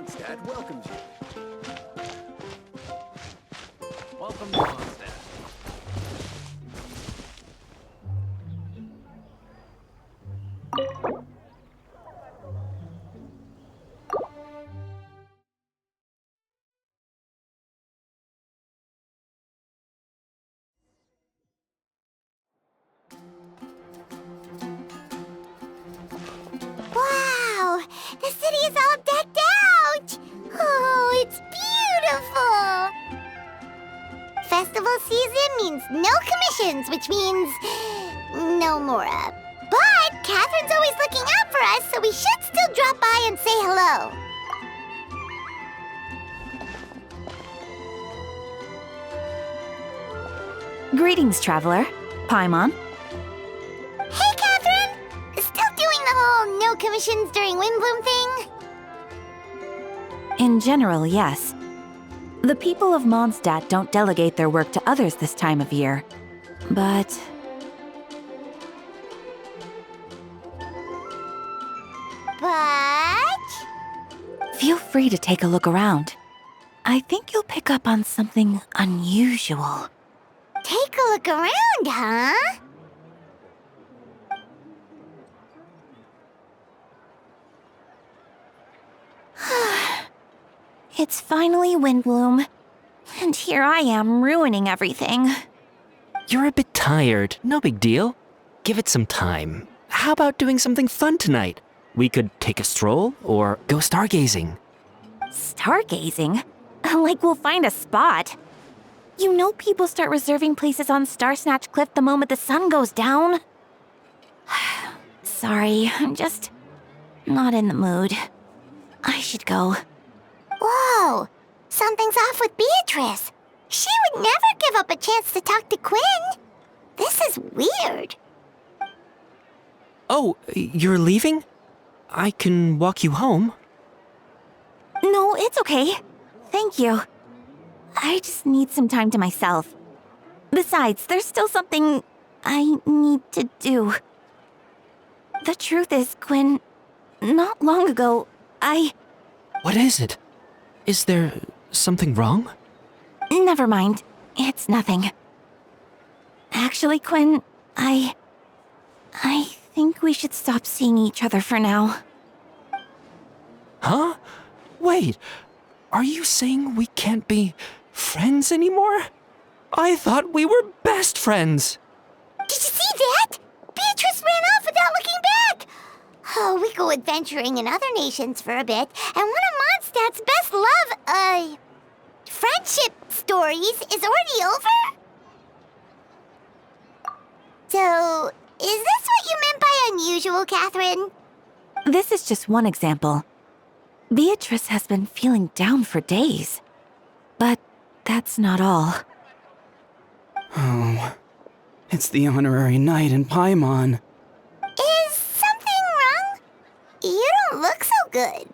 Mondstadt welcomes you. Welcome to Mondstadt. Wow! The city is all decked out! Oh, it's beautiful! Festival season means no commissions, which means no Mora. But Catherine's always looking out for us, so we should still drop by and say hello. Greetings, traveler. Paimon. Hey, Catherine! Still doing the whole no commissions during Windbloom thing? In general, yes. The people of Mondstadt don't delegate their work to others this time of year. But... feel free to take a look around. I think you'll pick up on something unusual. Take a look around, huh? It's finally Windbloom. And here I am ruining everything. You're a bit tired. No big deal. Give it some time. How about doing something fun tonight? We could take a stroll or go stargazing. Stargazing? Like we'll find a spot. You know people start reserving places on Star Snatch Cliff the moment the sun goes down. Sorry, I'm just not in the mood. I should go. Whoa! Something's off with Beatrice. She would never give up a chance to talk to Quinn. This is weird. Oh, you're leaving? I can walk you home. No, it's okay. Thank you. I just need some time to myself. Besides, there's still something I need to do. The truth is, Quinn, not long ago, What is it? Is there something wrong? Never mind. It's nothing. Actually, Quinn, I think we should stop seeing each other for now. Huh? Wait, are you saying we can't be friends anymore? I thought we were best friends. Did you see that? Beatrice ran off without looking back. Oh, we go adventuring in other nations for a bit, and one of Mondstadt's best friendship stories is already over? So, is this what you meant by unusual, Catherine? This is just one example. Beatrice has been feeling down for days. But that's not all. Oh, it's the honorary knight in Paimon. Is something wrong? You don't look so good.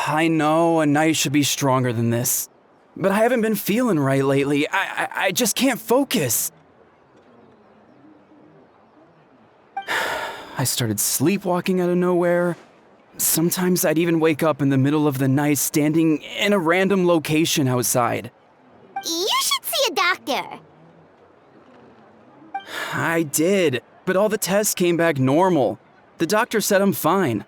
I know a knight should be stronger than this, but I haven't been feeling right lately. I just can't focus. I started sleepwalking out of nowhere. Sometimes I'd even wake up in the middle of the night standing in a random location outside. You should see a doctor. I did, but all the tests came back normal. The doctor said I'm fine.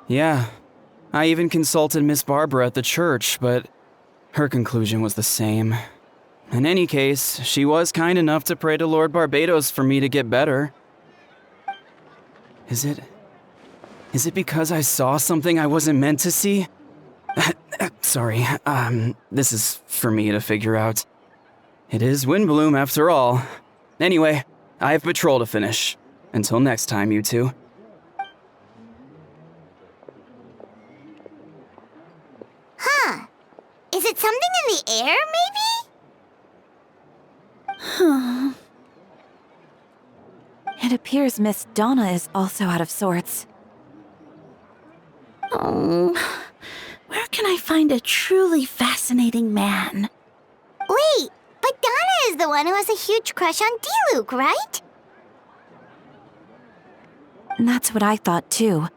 Yeah, I even consulted Miss Barbara at the church, but her conclusion was the same. In any case, she was kind enough to pray to Lord Barbados for me to get better. Is it because I saw something I wasn't meant to see? Sorry, this is for me to figure out. It is Windbloom after all. Anyway, I have patrol to finish. Until next time, you two. Huh. Is it something in the air, maybe? It appears Miss Donna is also out of sorts. Oh, where can I find a truly fascinating man? Wait, but Donna is the one who has a huge crush on Diluc, right? That's what I thought too.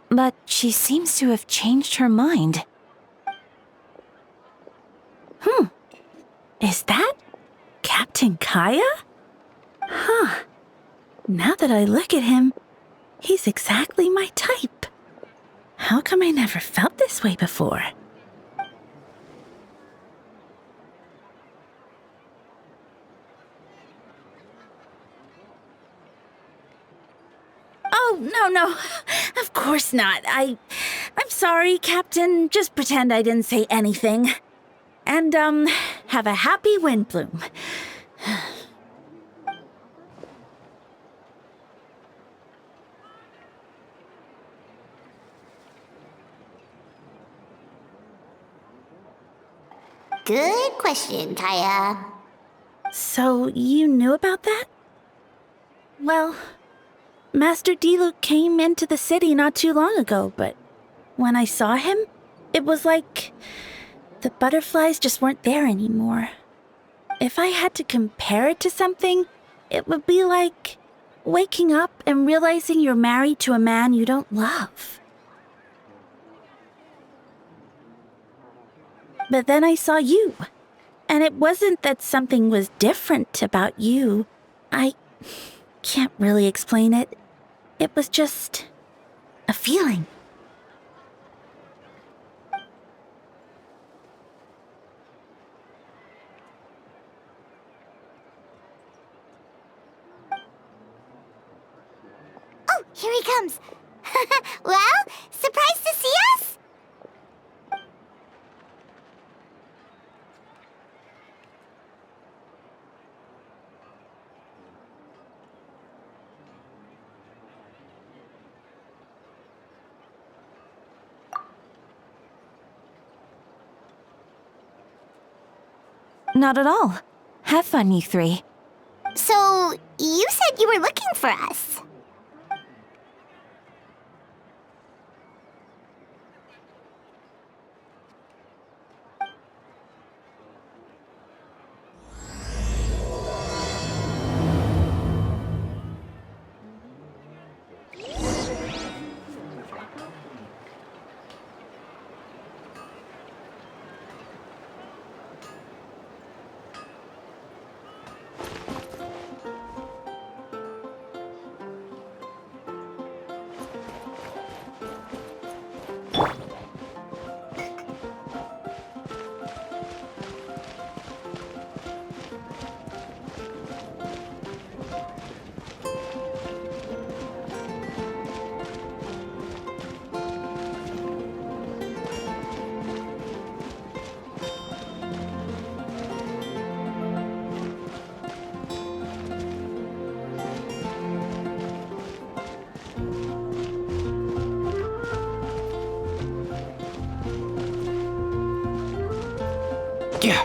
But she seems to have changed her mind. Is that Captain Kaya? Huh. Now that I look at him, he's exactly my type. How come I never felt this way before? Oh, no. Of course not. I'm sorry, Captain. Just pretend I didn't say anything. And, have a happy Windbloom. Good question, Kaya. So, you knew about that? Well, Master Diluc came into the city not too long ago, but when I saw him, it was like the butterflies just weren't there anymore. If I had to compare it to something, it would be like waking up and realizing you're married to a man you don't love. But then I saw you, and it wasn't that something was different about you. I can't really explain it. It was just a feeling. Oh, here he comes. Well, surprised to see us? Not at all. Have fun, you three. So, you said you were looking for us. Yeah.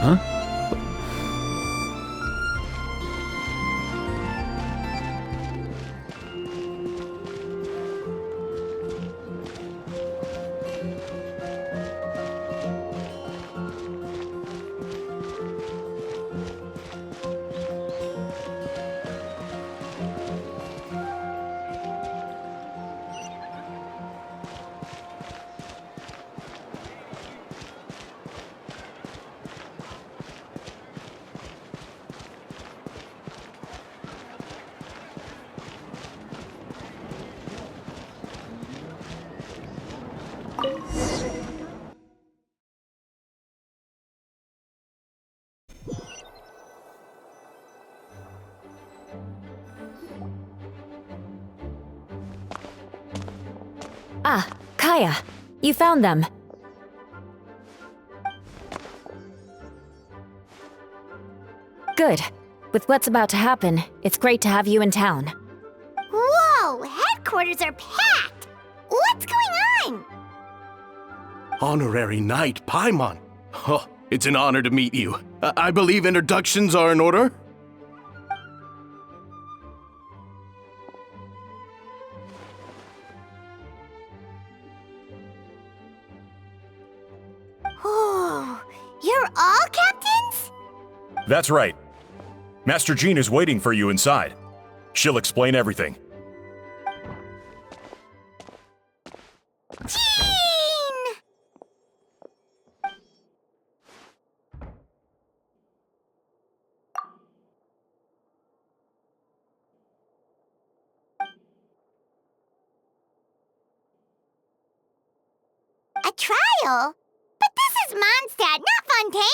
Huh? Ah, Kaya, you found them. Good. With what's about to happen, it's great to have you in town. Whoa, headquarters are packed! What's going on? Honorary Knight Paimon. Oh, it's an honor to meet you. I believe introductions are in order? Oh, you're all captains? That's right. Master Jean is waiting for you inside. She'll explain everything. Jean! A trial? But this is Mondstadt, not Fontaine!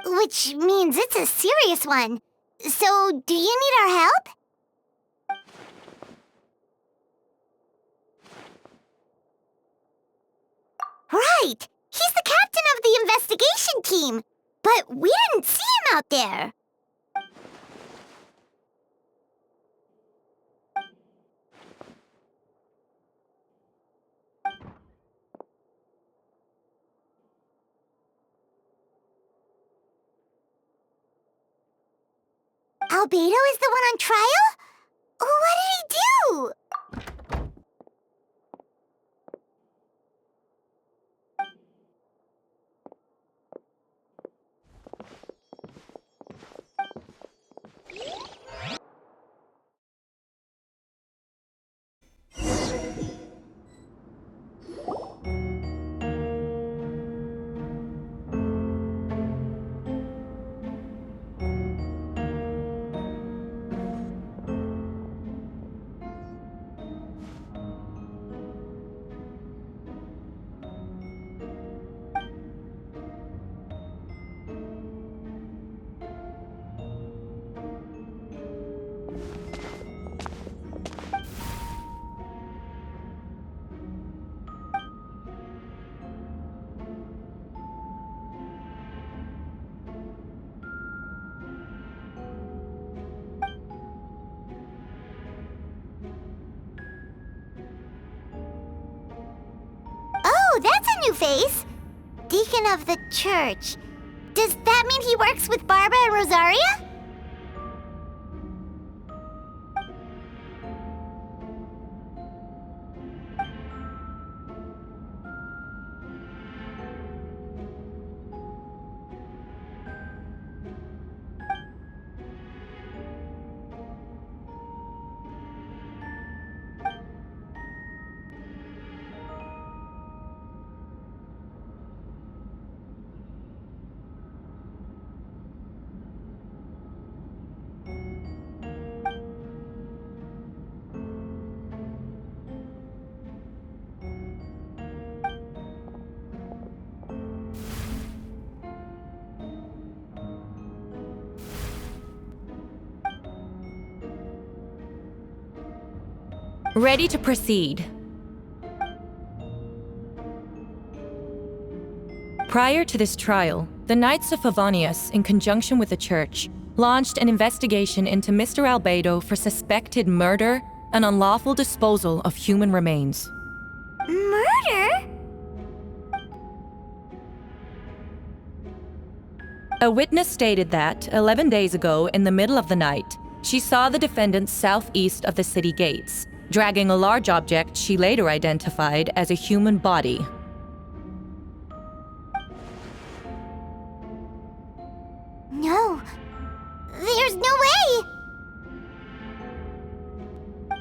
Which means it's a serious one. So, do you need our help? Right! He's the captain of the investigation team! But we didn't see him out there! Albedo is the one on trial? What did he do? Oh, that's a new face! Deacon of the church. Does that mean he works with Barbara and Rosaria? Ready to proceed. Prior to this trial, the Knights of Favonius, in conjunction with the Church, launched an investigation into Mr. Albedo for suspected murder and unlawful disposal of human remains. Murder? A witness stated that, 11 days ago, in the middle of the night, she saw the defendant southeast of the city gates, dragging a large object she later identified as a human body. No. There's no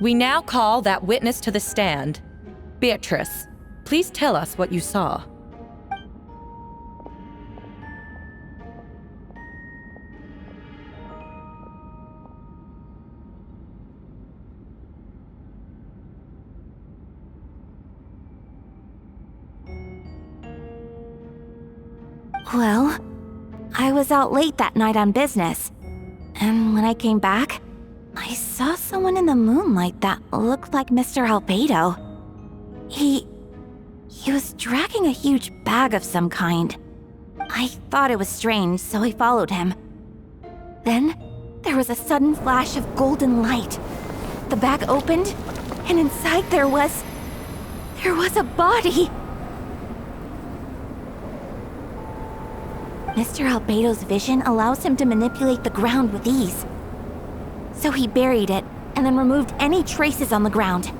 We now call that witness to the stand. Beatrice, please tell us what you saw. Well, I was out late that night on business. And when I came back, I saw someone in the moonlight that looked like Mr. Albedo. He was dragging a huge bag of some kind. I thought it was strange, so I followed him. Then, there was a sudden flash of golden light. The bag opened, and inside there was a body. Mr. Albedo's vision allows him to manipulate the ground with ease. So he buried it, and then removed any traces on the ground.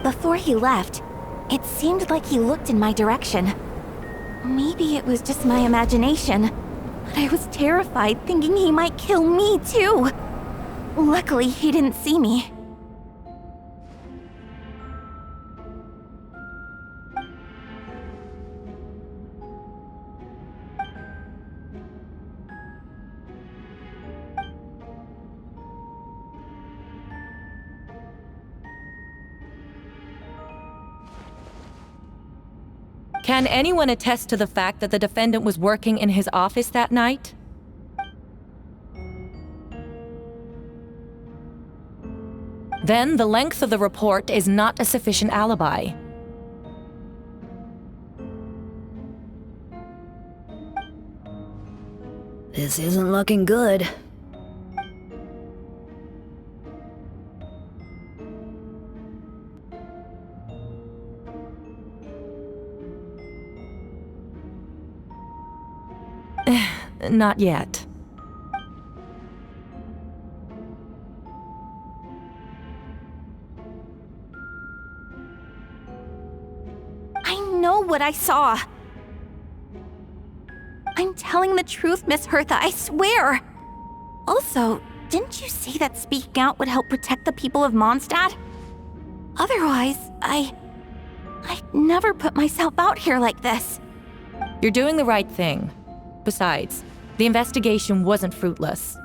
Before he left, it seemed like he looked in my direction. Maybe it was just my imagination, but I was terrified thinking he might kill me too. Luckily, he didn't see me. Can anyone attest to the fact that the defendant was working in his office that night? Then the length of the report is not a sufficient alibi. This isn't looking good. Not yet. I know what I saw. I'm telling the truth, Miss Hertha, I swear. Also, didn't you say that speaking out would help protect the people of Mondstadt? Otherwise, I'd never put myself out here like this. You're doing the right thing. Besides, the investigation wasn't fruitless.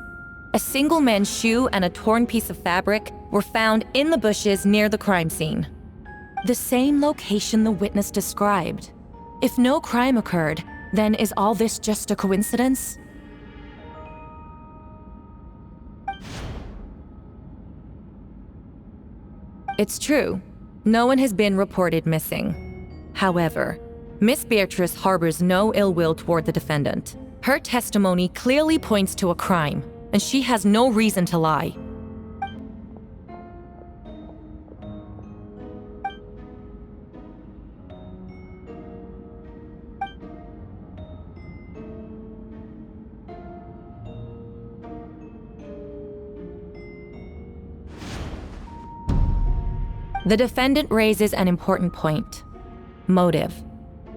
A single man's shoe and a torn piece of fabric were found in the bushes near the crime scene. The same location the witness described. If no crime occurred, then is all this just a coincidence? It's true. No one has been reported missing. However, Miss Beatrice harbors no ill will toward the defendant. Her testimony clearly points to a crime, and she has no reason to lie. The defendant raises an important point: motive.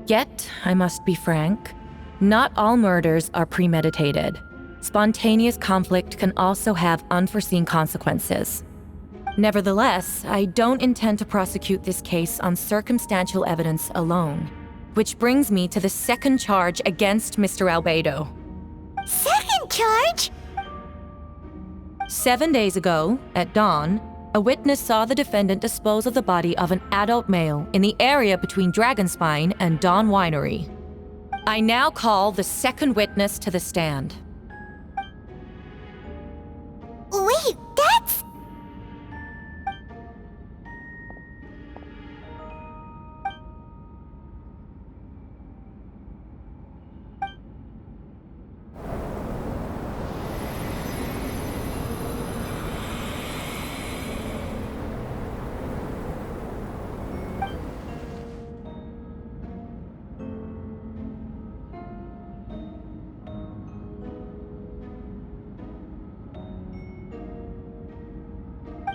Yet, I must be frank, not all murders are premeditated. Spontaneous conflict can also have unforeseen consequences. Nevertheless, I don't intend to prosecute this case on circumstantial evidence alone. Which brings me to the second charge against Mr. Albedo. Second charge? 7 days ago, at dawn, a witness saw the defendant dispose of the body of an adult male in the area between Dragonspine and Dawn Winery. I now call the second witness to the stand. Wait, that's...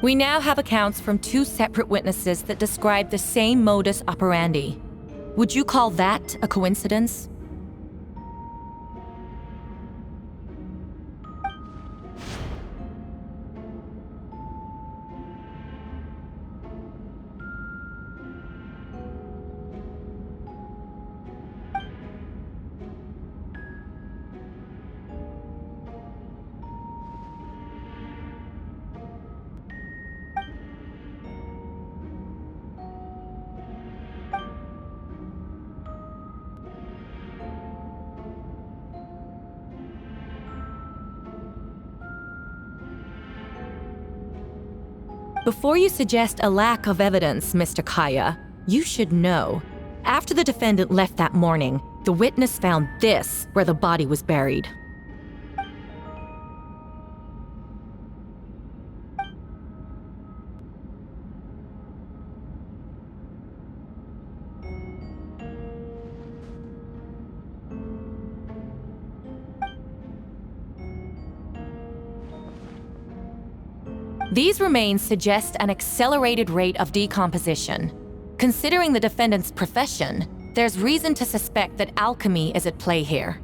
We now have accounts from two separate witnesses that describe the same modus operandi. Would you call that a coincidence? Before you suggest a lack of evidence, Mr. Kaya, you should know. After the defendant left that morning, the witness found this where the body was buried. These remains suggest an accelerated rate of decomposition. Considering the defendant's profession, there's reason to suspect that alchemy is at play here.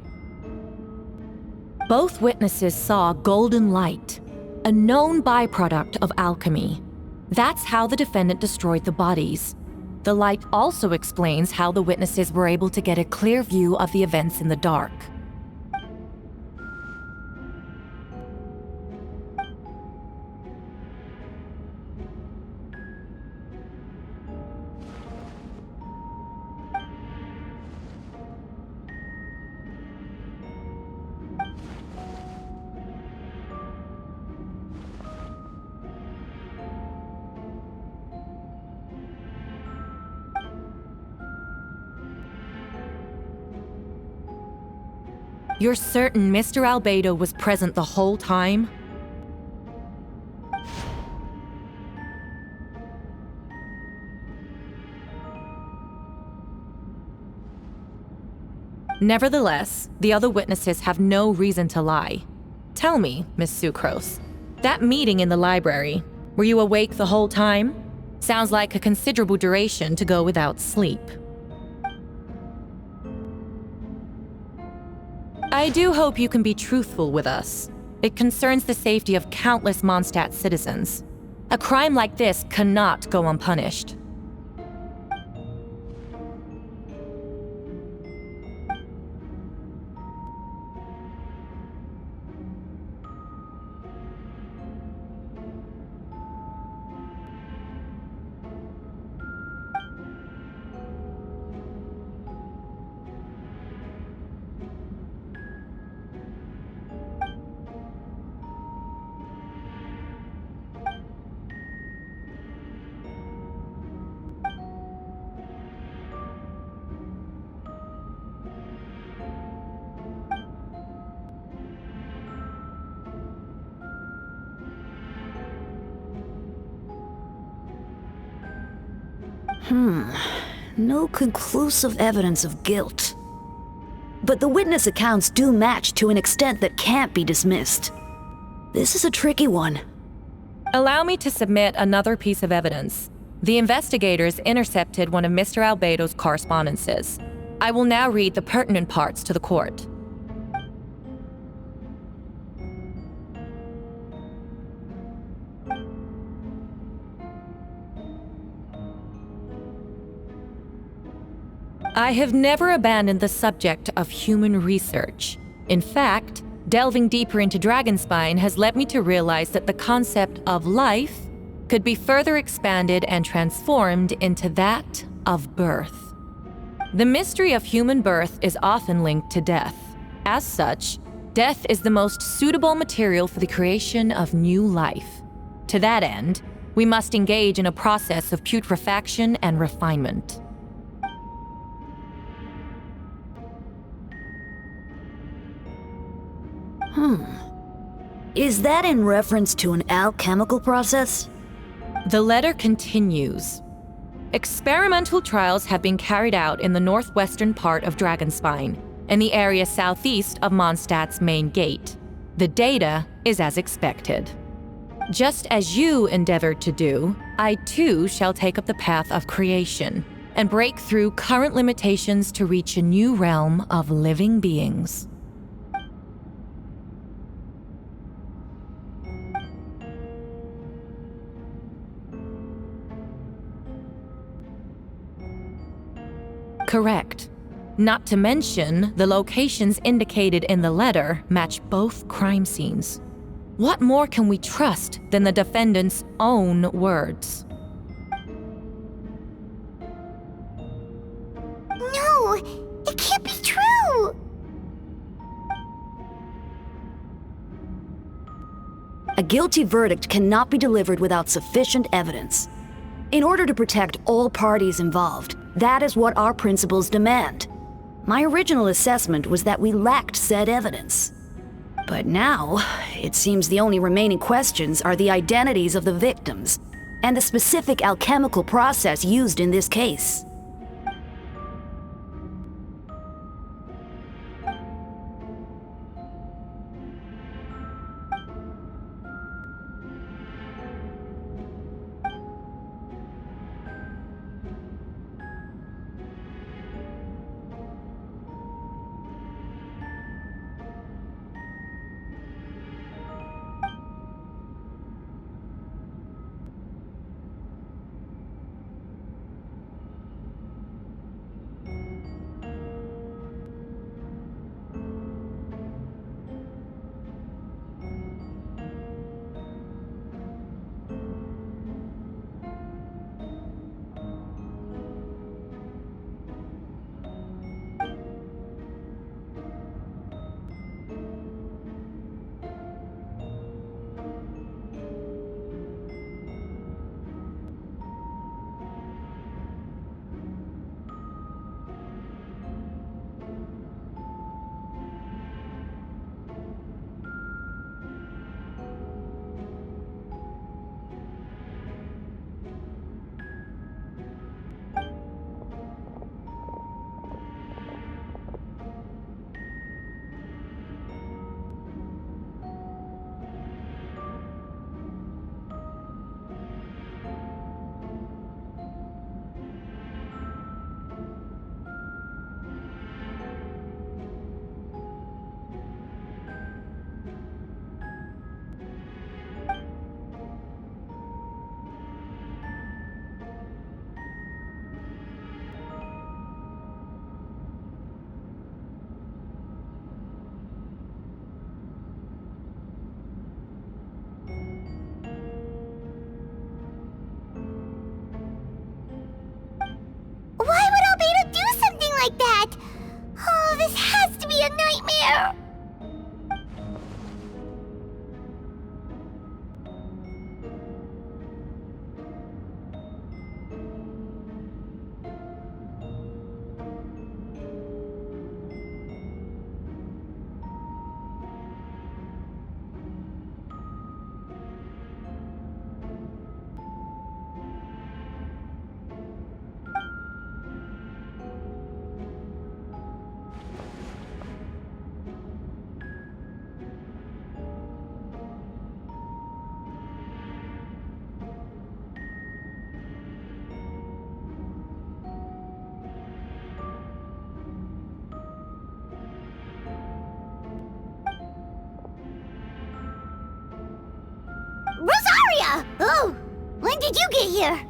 Both witnesses saw golden light, a known byproduct of alchemy. That's how the defendant destroyed the bodies. The light also explains how the witnesses were able to get a clear view of the events in the dark. You're certain Mr. Albedo was present the whole time? Nevertheless, the other witnesses have no reason to lie. Tell me, Miss Sucrose, that meeting in the library, were you awake the whole time? Sounds like a considerable duration to go without sleep. I do hope you can be truthful with us. It concerns the safety of countless Mondstadt citizens. A crime like this cannot go unpunished. No conclusive evidence of guilt. But the witness accounts do match to an extent that can't be dismissed. This is a tricky one. Allow me to submit another piece of evidence. The investigators intercepted one of Mr. Albedo's correspondences. I will now read the pertinent parts to the court. I have never abandoned the subject of human research. In fact, delving deeper into Dragonspine has led me to realize that the concept of life could be further expanded and transformed into that of birth. The mystery of human birth is often linked to death. As such, death is the most suitable material for the creation of new life. To that end, we must engage in a process of putrefaction and refinement. Is that in reference to an alchemical process? The letter continues. Experimental trials have been carried out in the northwestern part of Dragonspine, and the area southeast of Mondstadt's main gate. The data is as expected. Just as you endeavored to do, I too shall take up the path of creation, and break through current limitations to reach a new realm of living beings. Correct. Not to mention, the locations indicated in the letter match both crime scenes. What more can we trust than the defendant's own words? No, it can't be true. A guilty verdict cannot be delivered without sufficient evidence. In order to protect all parties involved, that is what our principles demand. My original assessment was that we lacked said evidence. But now, it seems the only remaining questions are the identities of the victims and the specific alchemical process used in this case. Why would Albedo do something like that? Oh, this has to be a nightmare! Rosaria! Oh, when did you get here?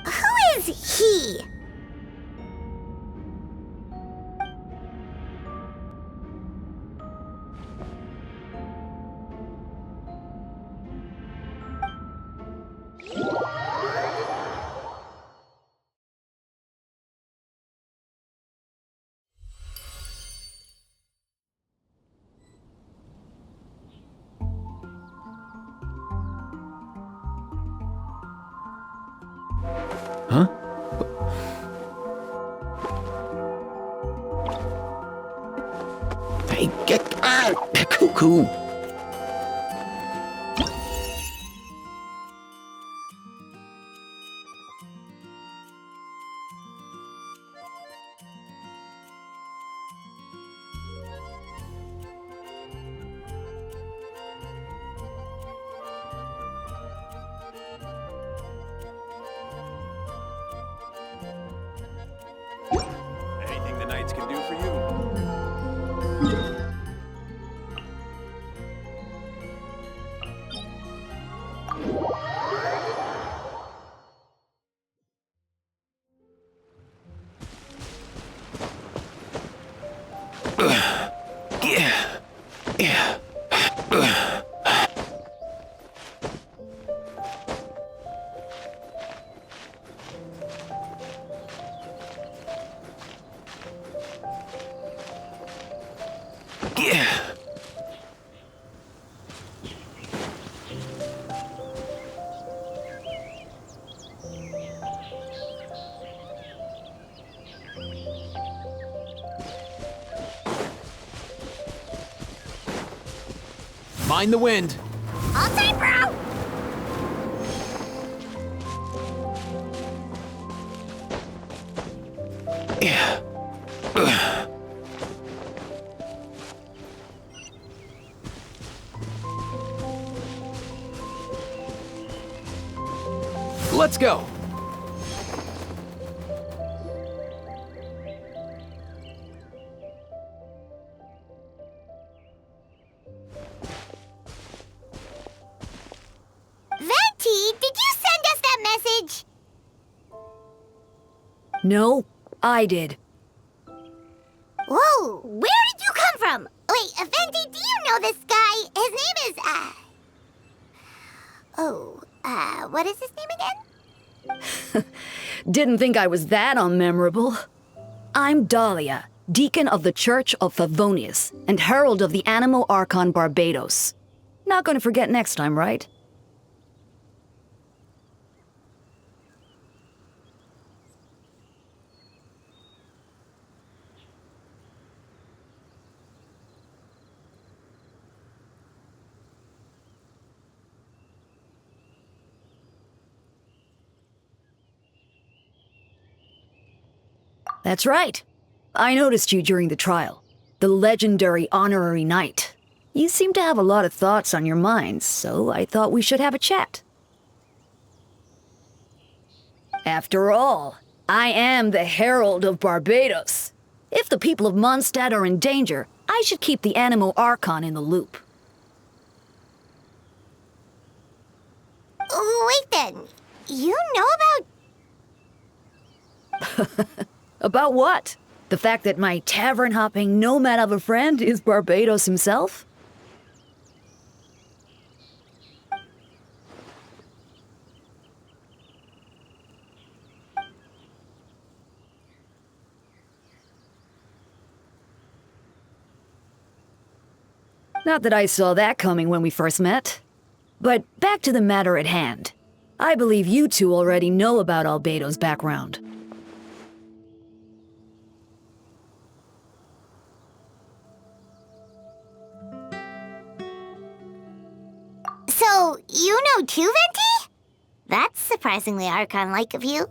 Who is he? Huh? Hey, get out! Cuckoo! Anything the knights can do for you? Mind the wind. All time, bro! Let's go. Venti, did you send us that message? No, I did. Whoa, where did you come from? Wait, Venti, do you know this guy? His name is, what is his name again? Didn't think I was that unmemorable. I'm Dahlia, Deacon of the Church of Favonius and Herald of the Animo Archon Barbados. Not gonna forget next time, right? That's right. I noticed you during the trial. The legendary honorary knight. You seem to have a lot of thoughts on your mind, so I thought we should have a chat. After all, I am the Herald of Barbados. If the people of Mondstadt are in danger, I should keep the Animo Archon in the loop. Wait then, you know about... About what? The fact that my tavern-hopping nomad of a friend is Barbados himself? Not that I saw that coming when we first met. But back to the matter at hand. I believe you two already know about Albedo's background. So, you know too, Venti? That's surprisingly Archon-like of you.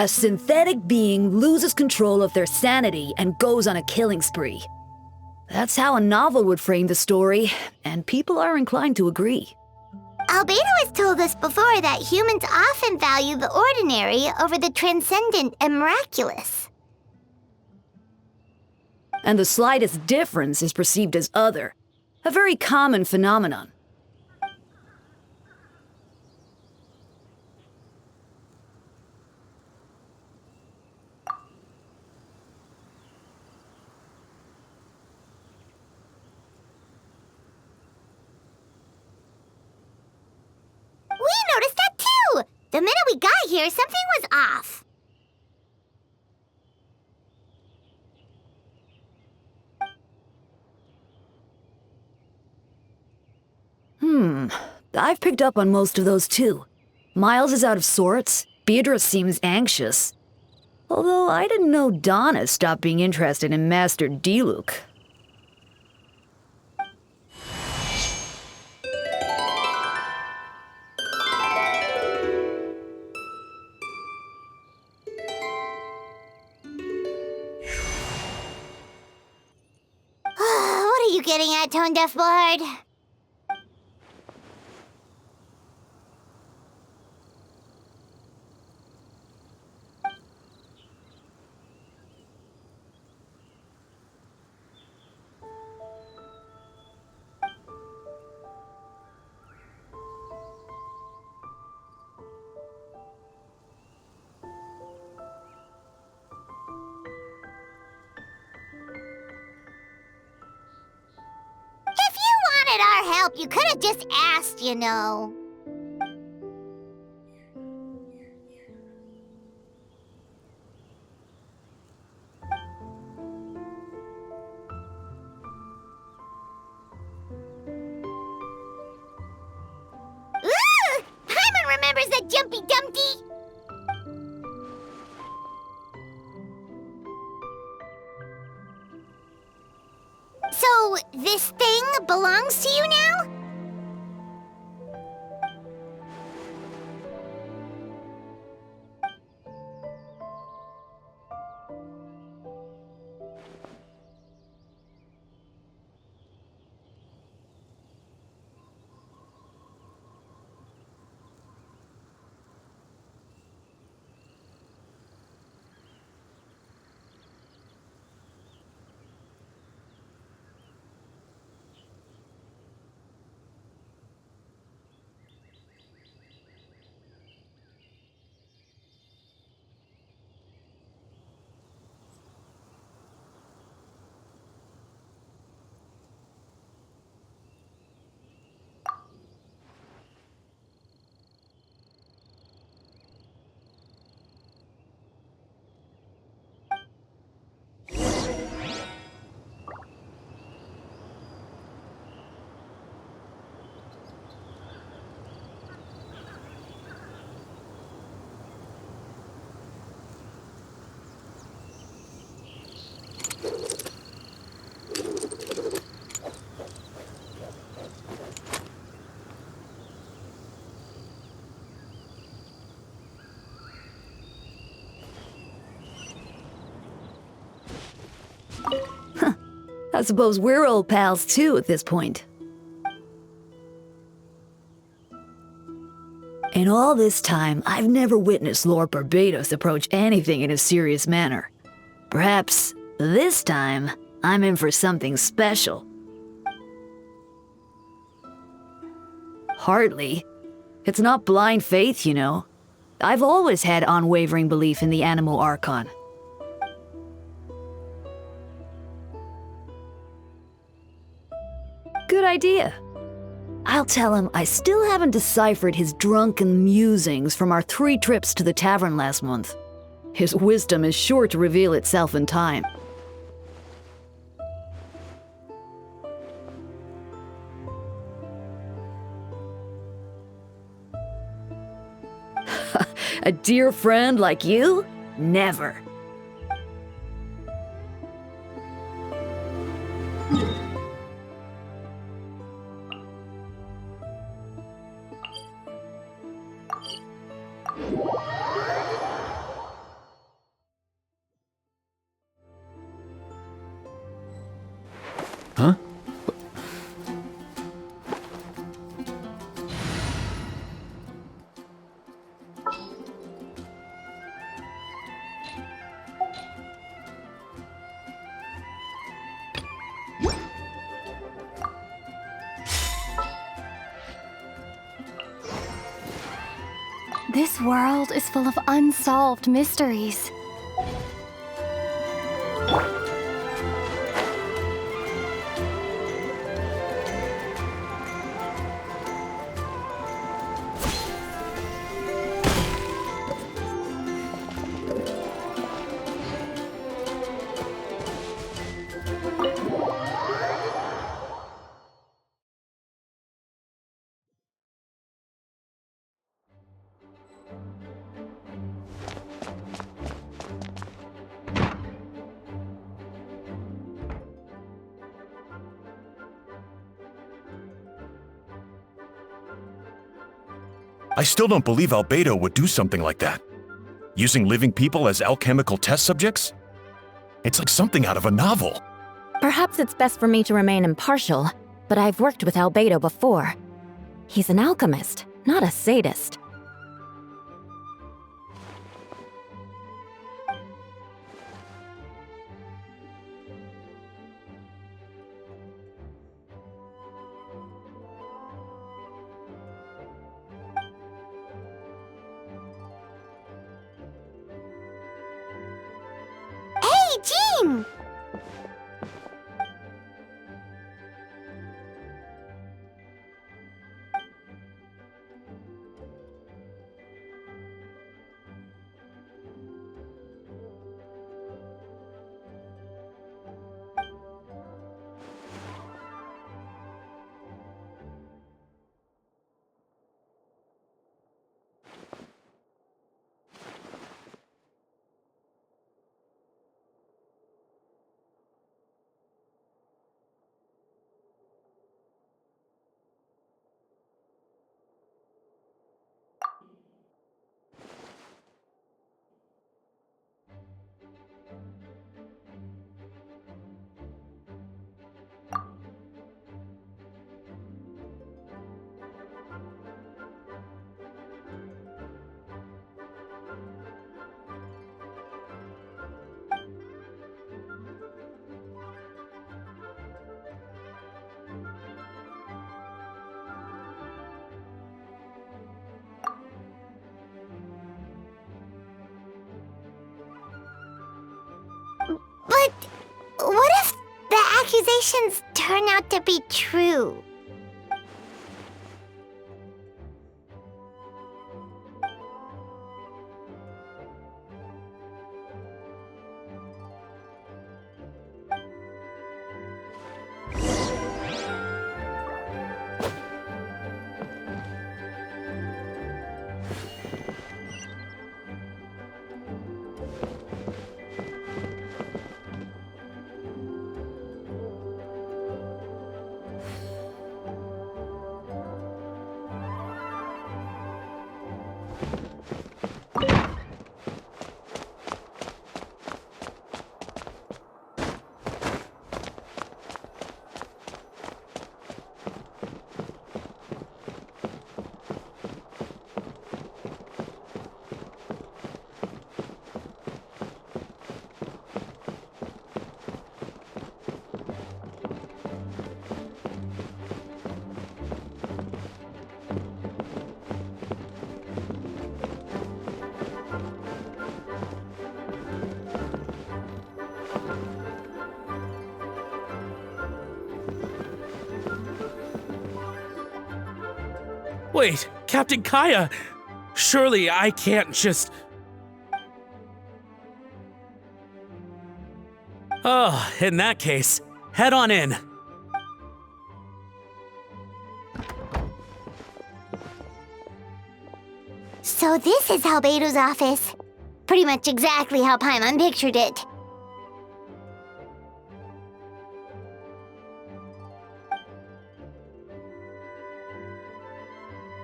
A synthetic being loses control of their sanity and goes on a killing spree. That's how a novel would frame the story, and people are inclined to agree. Albedo has told us before that humans often value the ordinary over the transcendent and miraculous. And the slightest difference is perceived as other, a very common phenomenon. We noticed that too! The minute we got here, something was off. I've picked up on most of those too. Miles is out of sorts. Beatrice seems anxious. Although I didn't know Donna stopped being interested in Master Diluc. What are you getting at, Tone Deaf Bard? If you wanted our help, you could have just asked, you know. Ooh! Hyman remembers that Jumpy Dumpty! So, this thing belongs to you now? I suppose we're old pals too at this point. In all this time, I've never witnessed Lord Barbados approach anything in a serious manner. Perhaps this time, I'm in for something special. Hardly. It's not blind faith, you know. I've always had unwavering belief in the Animal Archon. Good idea. I'll tell him I still haven't deciphered his drunken musings from our 3 trips to the tavern last month. His wisdom is sure to reveal itself in time. A dear friend like you? Never. Huh? This world is full of unsolved mysteries. I still don't believe Albedo would do something like that. Using living people as alchemical test subjects? It's like something out of a novel. Perhaps it's best for me to remain impartial, but I've worked with Albedo before. He's an alchemist, not a sadist. Hey, Jean! But what if the accusations turn out to be true? Wait, Captain Kaya! Surely I can't just... Oh, in that case, head on in. So this is Albedo's office. Pretty much exactly how Paimon pictured it.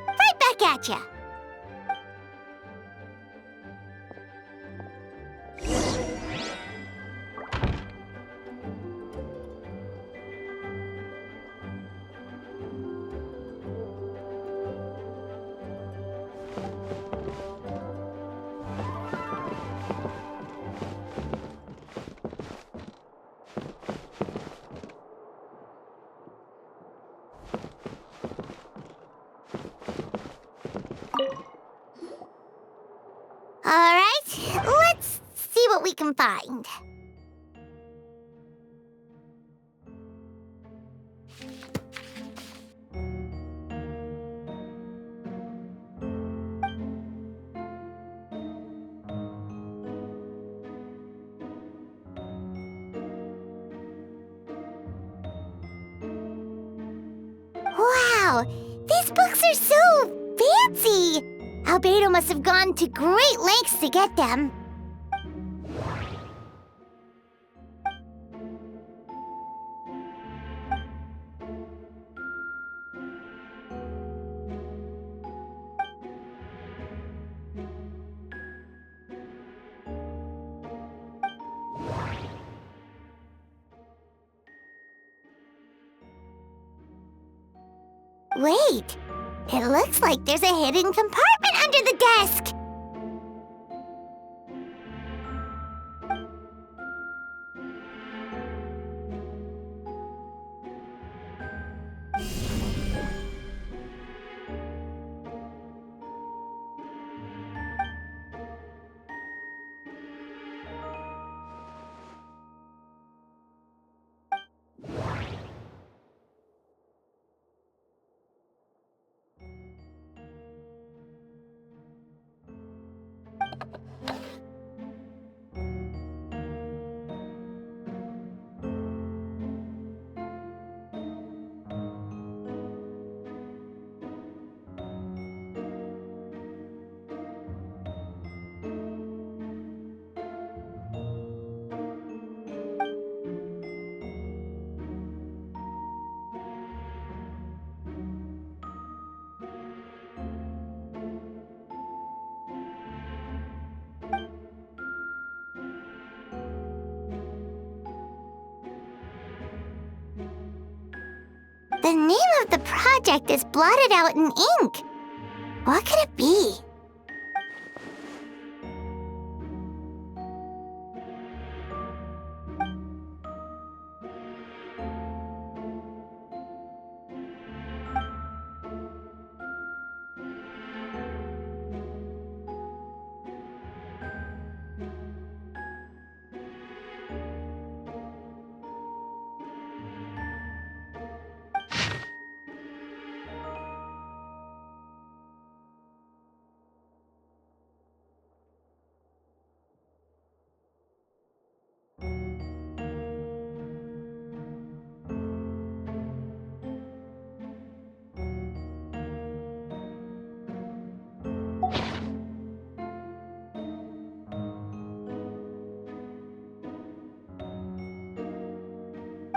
Right back at ya. All right, let's see what we can find. Wow, these books are so fancy! Albedo must have gone to great lengths to get them. Wait, it looks like there's a hidden compartment under the desk. The name of the project is blotted out in ink. What could it be?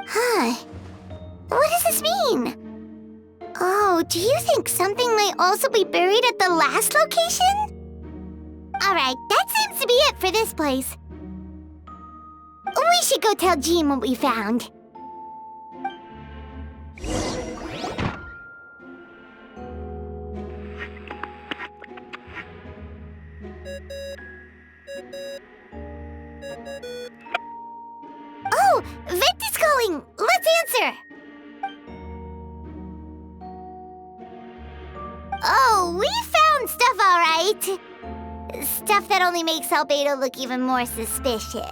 Huh. What does this mean? Oh, do you think something might also be buried at the last location? Alright, that seems to be it for this place. We should go tell Jean what we found. Oh, Victor's calling! Let's answer! Oh, we found stuff, all right. Stuff that only makes Albedo look even more suspicious.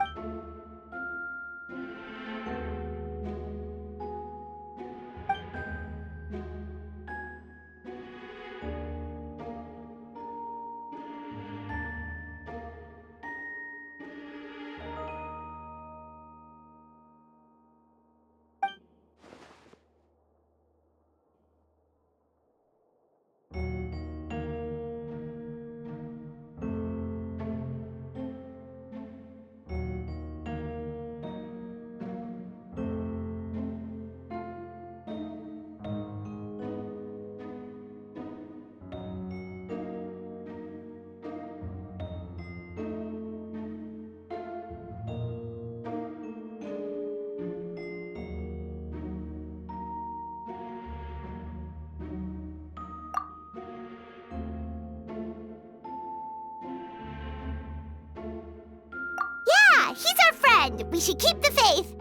He's our friend. We should keep the faith.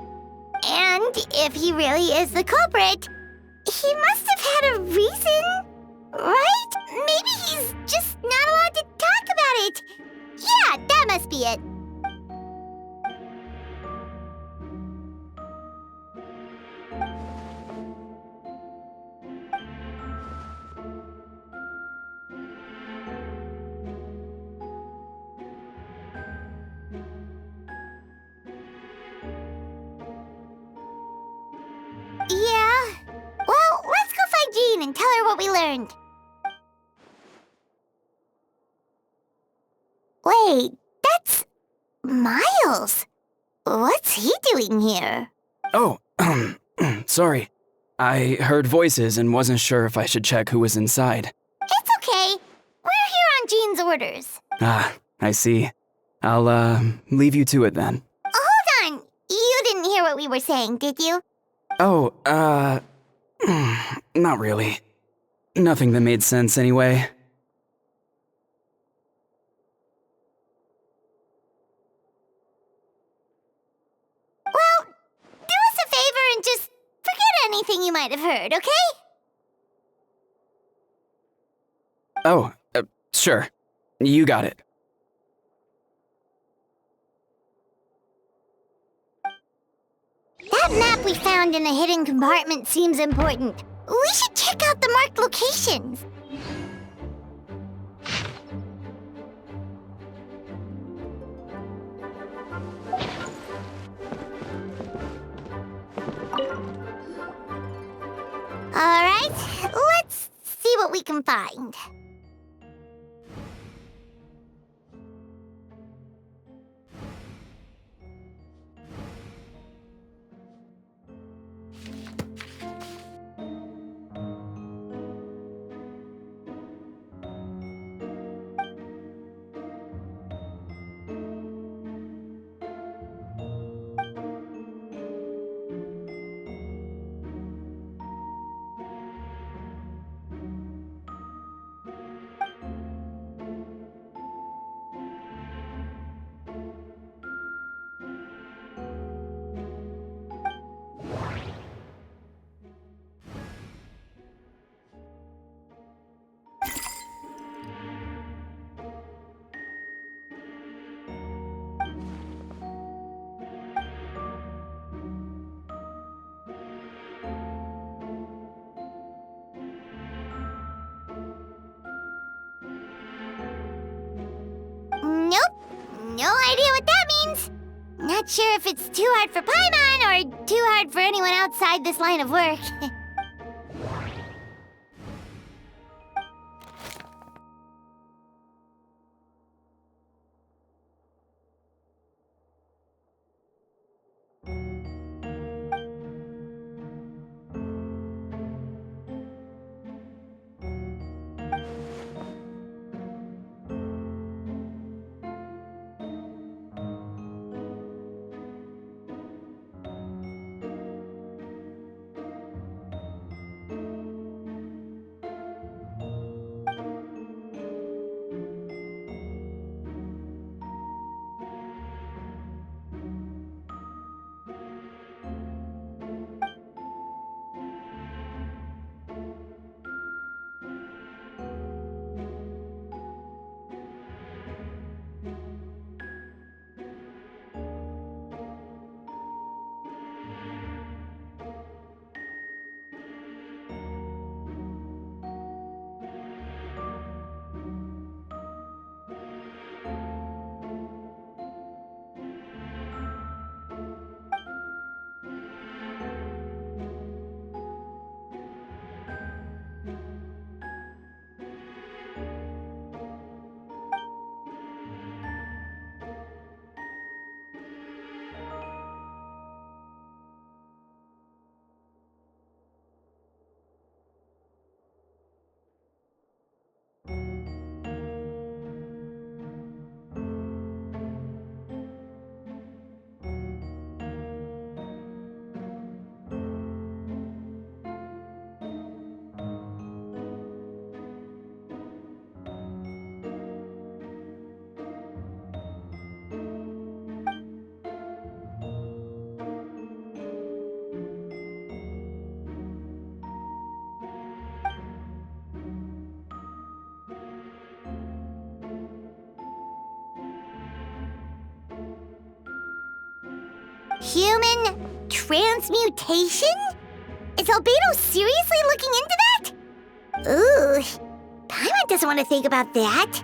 And if he really is the culprit, he must have had a reason, right? Maybe he's just not allowed to talk about it. Yeah, that must be it. Yeah. Well, let's go find Jean and tell her what we learned. Wait, that's Miles. What's he doing here? Oh, sorry. I heard voices and wasn't sure if I should check who was inside. It's okay. We're here on Jean's orders. Ah, I see. I'll, leave you to it then. Hold on. You didn't hear what we were saying, did you? Oh, not really. Nothing that made sense anyway. Well, do us a favor and just forget anything you might have heard, okay? Oh, sure. You got it. That map we found in the hidden compartment seems important. We should check out the marked locations. Alright, let's see what we can find. Nope, no idea what that means. Not sure if it's too hard for Paimon or too hard for anyone outside this line of work. Human transmutation? Is Albedo seriously looking into that? Ooh, Paimon doesn't want to think about that.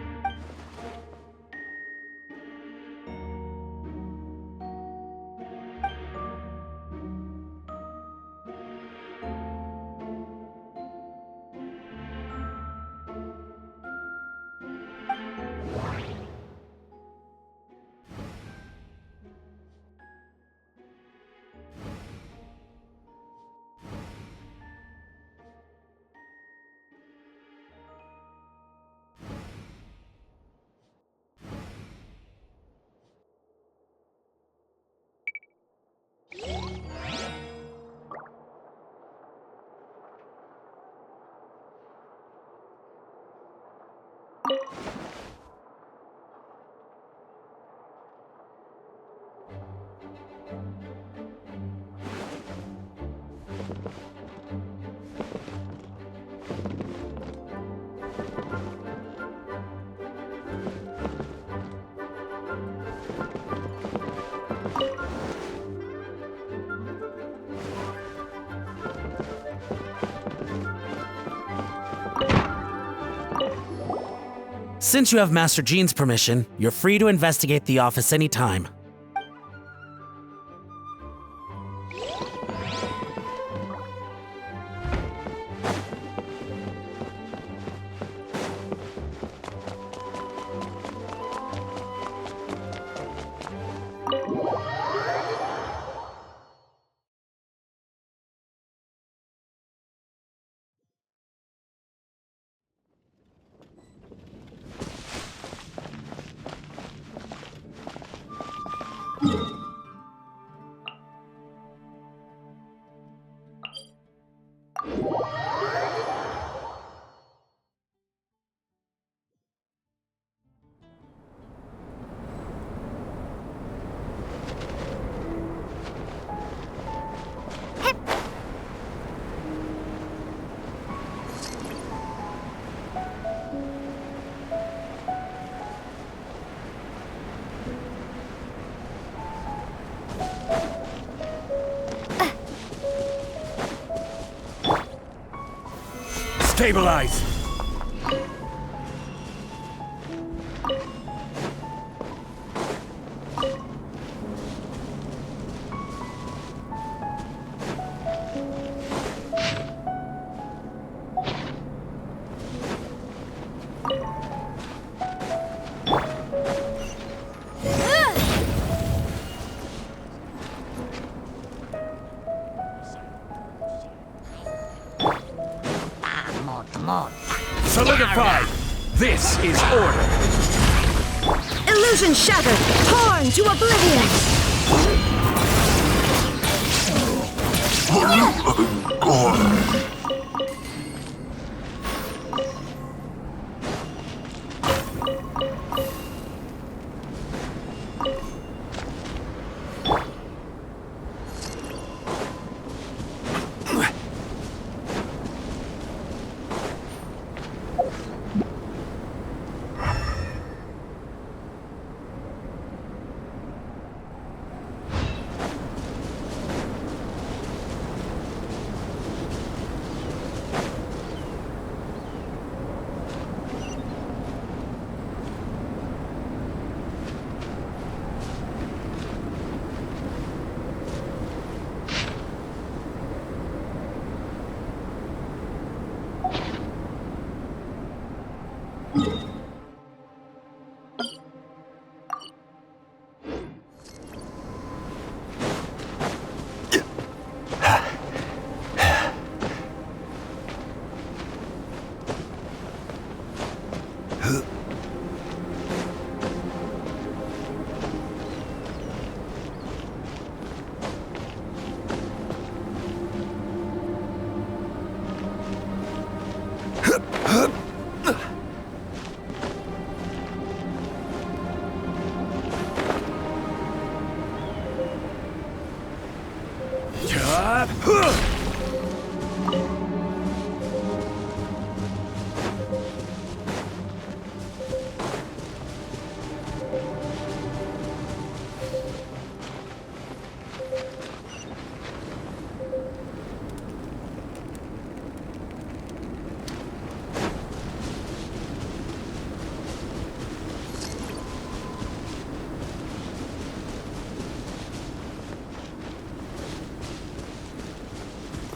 Since you have Master Jean's permission, you're free to investigate the office anytime. Stabilize! Solidified! This is order! Illusion shattered! Torn to oblivion!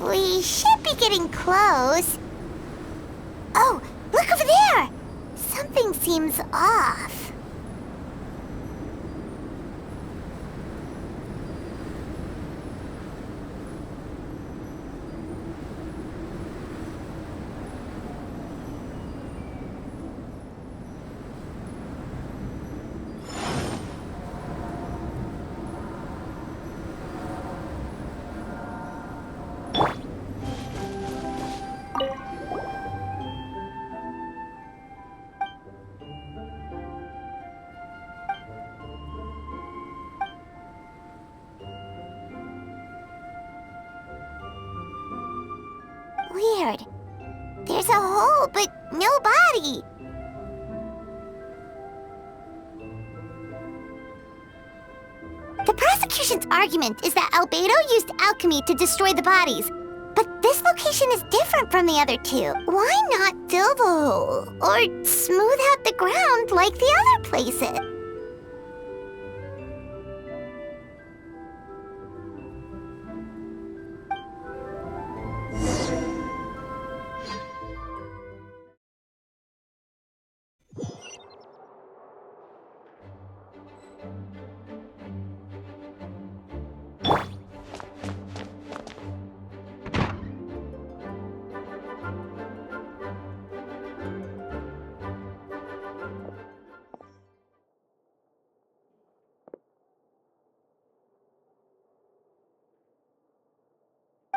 We should be getting close. Oh, look over there! Something seems off. Weird. There's a hole, but no body. prosecution's argument is that Albedo used alchemy to destroy the bodies. But this location is different from the other two. Why not fill the hole? Or smooth out the ground like the other places?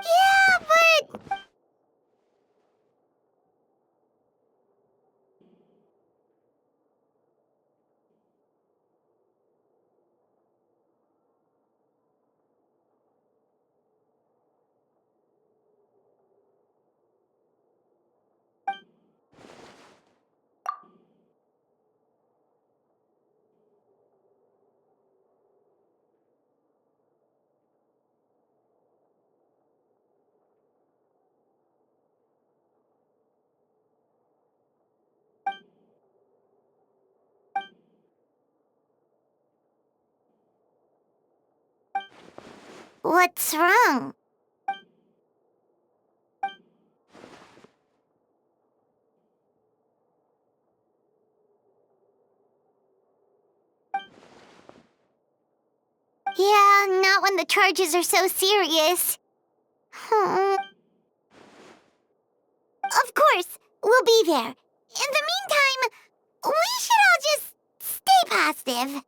Yeah, but... What's wrong? Yeah, not when the charges are so serious. Of course, we'll be there. In the meantime, we should all just stay positive.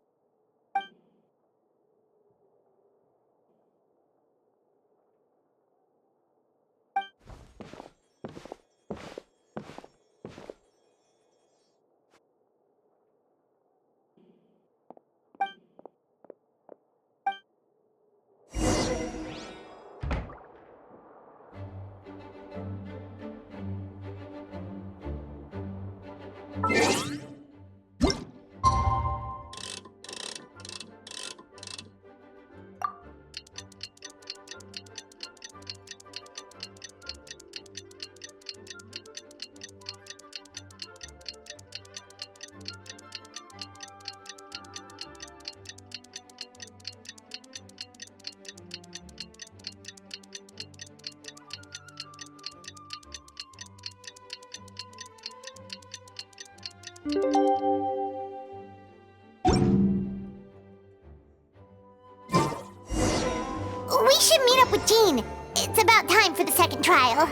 We should meet up with Jean. It's about time for the second trial.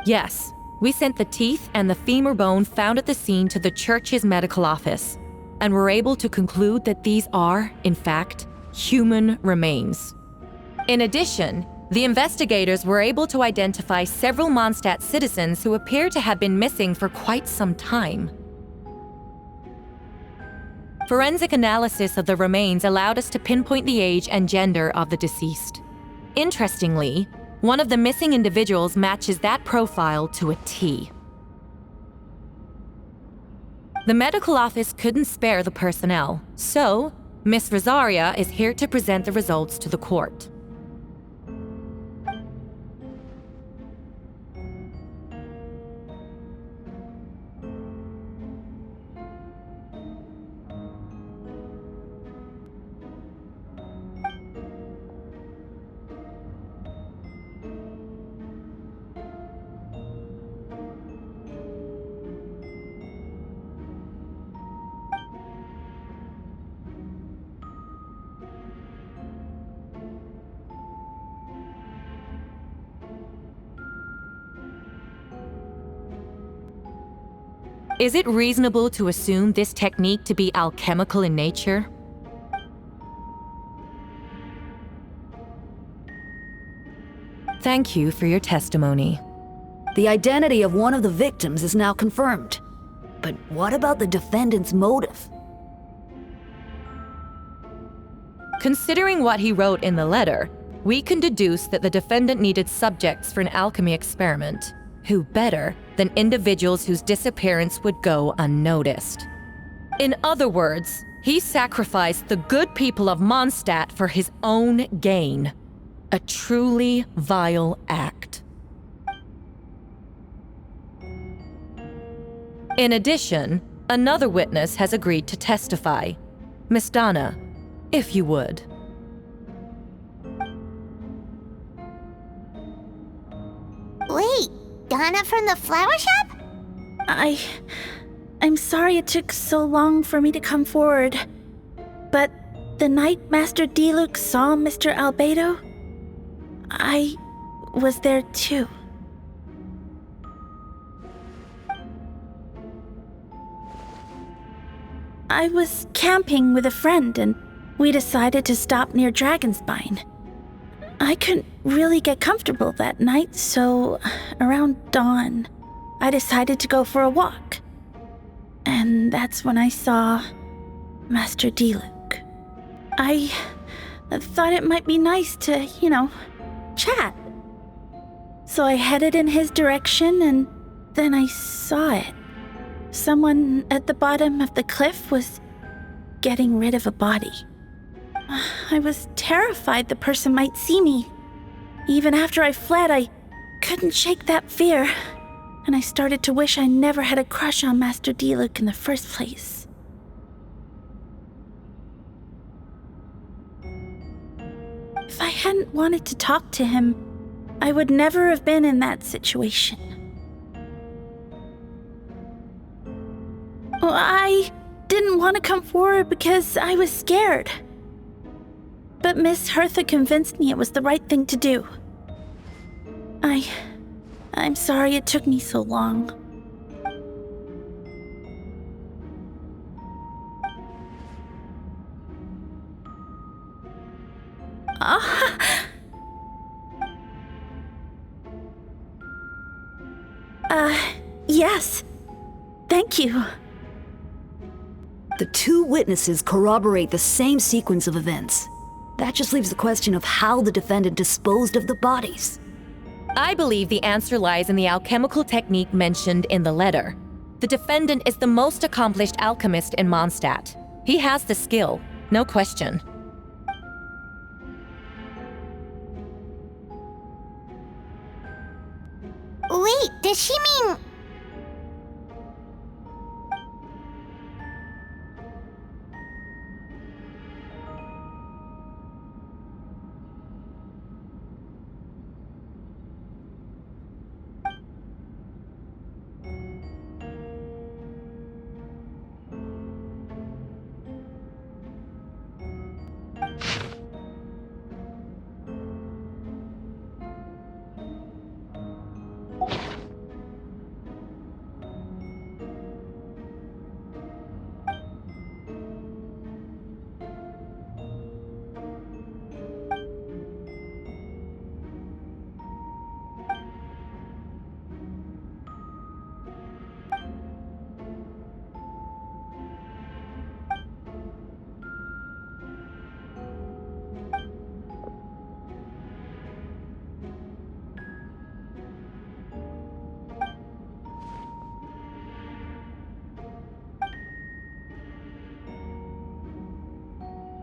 Yes, we sent the teeth and the femur bone found at the scene to the church's medical office, and were able to conclude that these are, in fact, human remains. In addition, the investigators were able to identify several Mondstadt citizens who appear to have been missing for quite some time. Forensic analysis of the remains allowed us to pinpoint the age and gender of the deceased. Interestingly, one of the missing individuals matches that profile to a T. The medical office couldn't spare the personnel, so Miss Rosaria is here to present the results to the court. Is it reasonable to assume this technique to be alchemical in nature? Thank you for your testimony. The identity of one of the victims is now confirmed. But what about the defendant's motive? Considering what he wrote in the letter, we can deduce that the defendant needed subjects for an alchemy experiment. Who better than individuals whose disappearance would go unnoticed? In other words, he sacrificed the good people of Mondstadt for his own gain. A truly vile act. In addition, another witness has agreed to testify. Miss Donna, if you would. Wait, Donna from the flower shop? I'm sorry it took so long for me to come forward. But the night Master Diluc saw Mr. Albedo, I was there too. I was camping with a friend and we decided to stop near Dragonspine. I couldn't really get comfortable that night, so around dawn, I decided to go for a walk. And that's when I saw Master Diluc. I thought it might be nice to, chat. So I headed in his direction and then I saw it. Someone at the bottom of the cliff was getting rid of a body. I was terrified the person might see me. Even after I fled, I couldn't shake that fear. And I started to wish I never had a crush on Master Diluc in the first place. If I hadn't wanted to talk to him, I would never have been in that situation. Well, I didn't want to come forward because I was scared. But Miss Hertha convinced me it was the right thing to do. I'm sorry it took me so long. Yes. Thank you. The two witnesses corroborate the same sequence of events. That just leaves the question of how the defendant disposed of the bodies. I believe the answer lies in the alchemical technique mentioned in the letter. The defendant is the most accomplished alchemist in Mondstadt. He has the skill, no question. Wait, does she mean...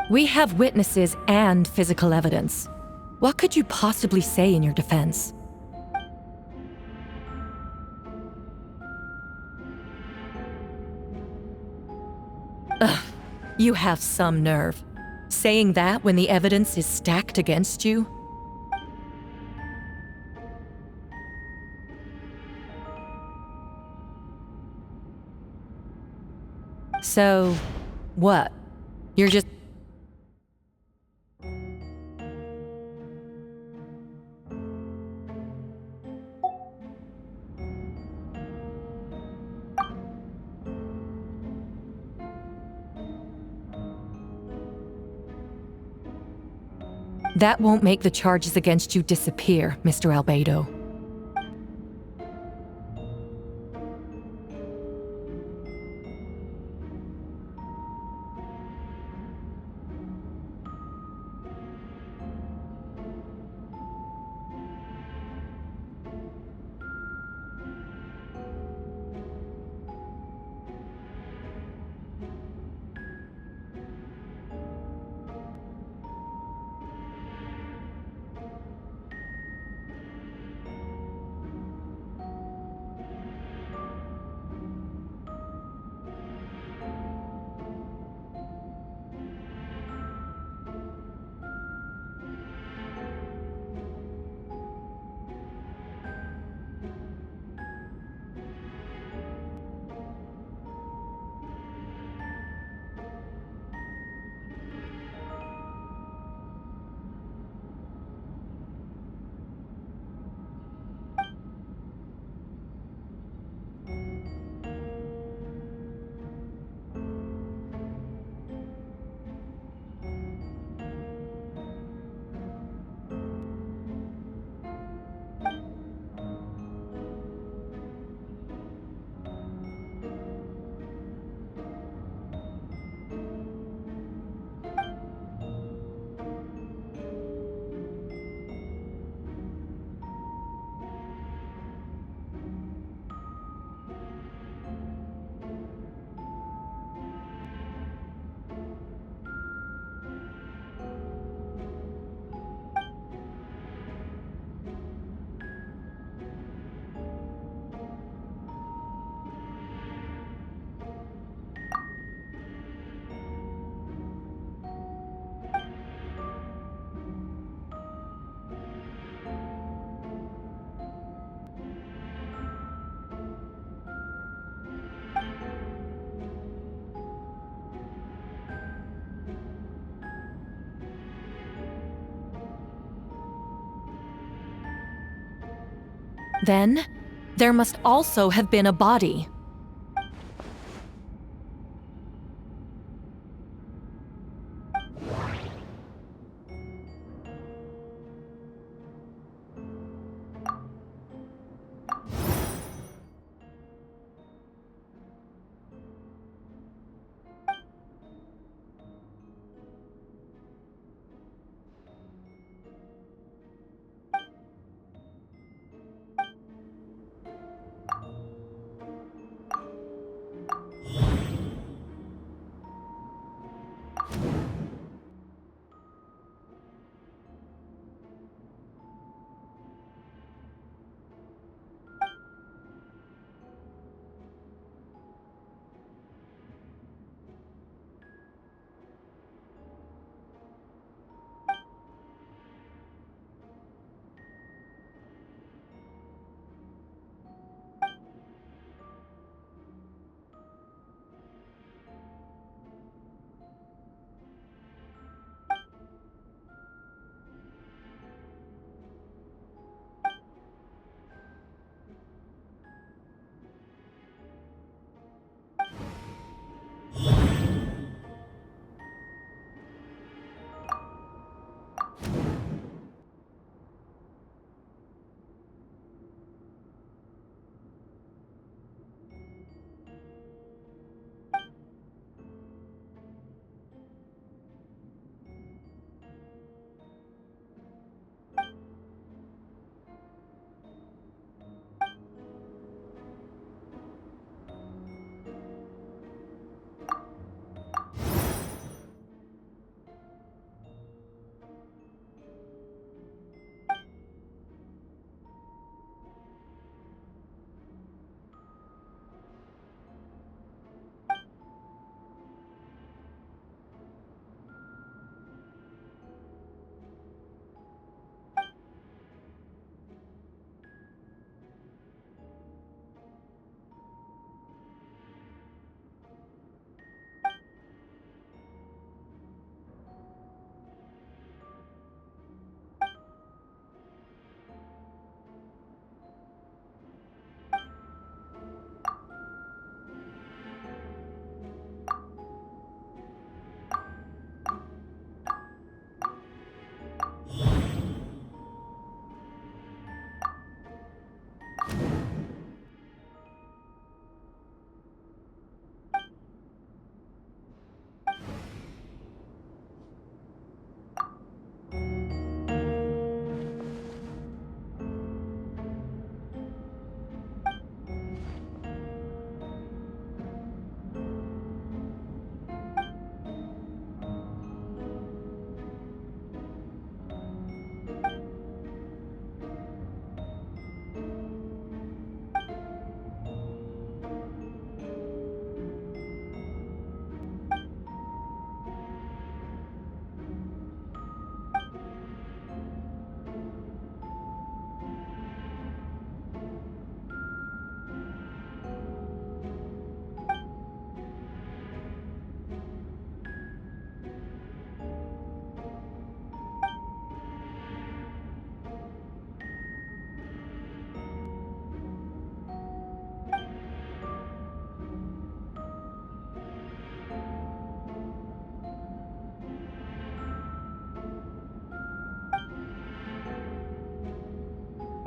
We have witnesses and physical evidence. What could you possibly say in your defense? Ugh, you have some nerve. Saying that when the evidence is stacked against you? So, what? You're just... That won't make the charges against you disappear, Mr. Albedo. Then, there must also have been a body.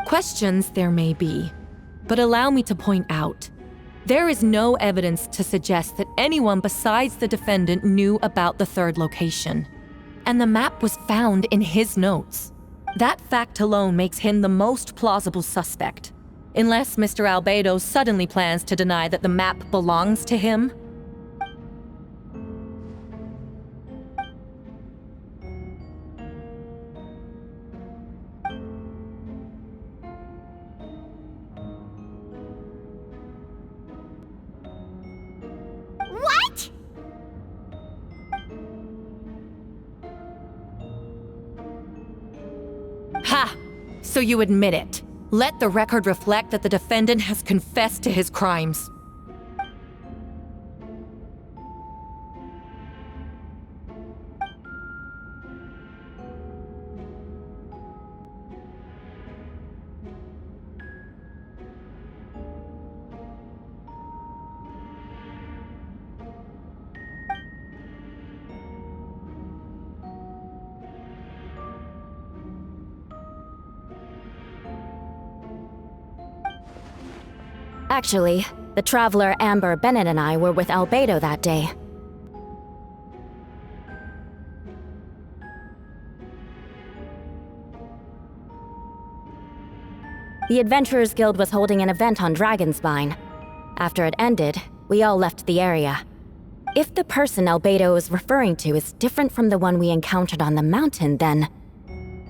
Questions there may be, but allow me to point out, there is no evidence to suggest that anyone besides the defendant knew about the third location. And the map was found in his notes. That fact alone makes him the most plausible suspect. Unless Mr. Albedo suddenly plans to deny that the map belongs to him. What? Ha! So you admit it. Let the record reflect that the defendant has confessed to his crimes. Actually, the traveler Amber Bennett and I were with Albedo that day. The Adventurers Guild was holding an event on Dragonspine. After it ended, we all left the area. If the person Albedo is referring to is different from the one we encountered on the mountain, then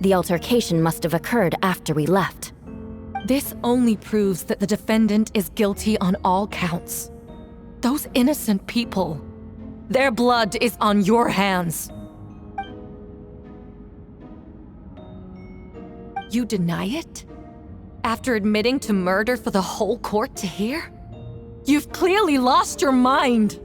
the altercation must have occurred after we left. This only proves that the defendant is guilty on all counts. Those innocent people, their blood is on your hands. You deny it? After admitting to murder for the whole court to hear? You've clearly lost your mind!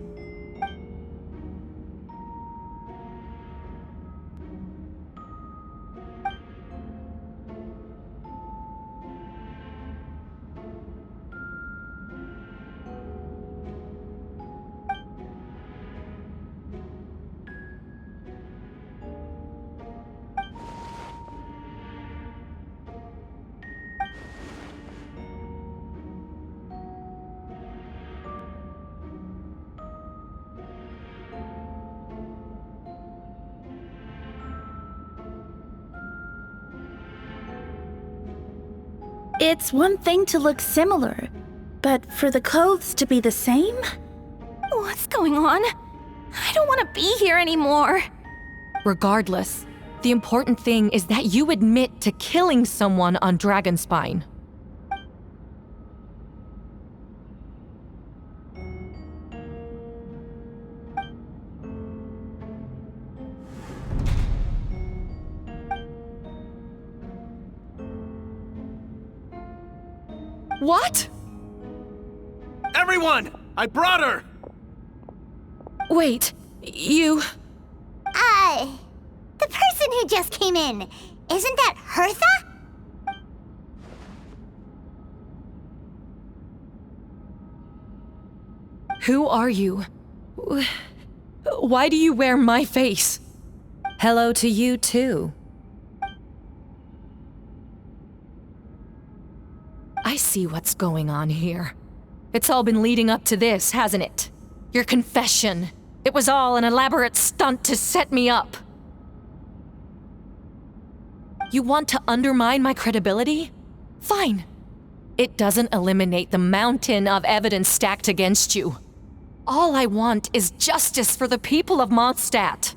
It's one thing to look similar, but for the clothes to be the same? What's going on? I don't want to be here anymore. Regardless, the important thing is that you admit to killing someone on Dragonspine. What? Everyone! I brought her! Wait, you... The person who just came in, isn't that Hertha? Who are you? Why do you wear my face? Hello to you too. I see what's going on here. It's all been leading up to this, hasn't it? Your confession. It was all an elaborate stunt to set me up. You want to undermine my credibility? Fine. It doesn't eliminate the mountain of evidence stacked against you. All I want is justice for the people of Mondstadt.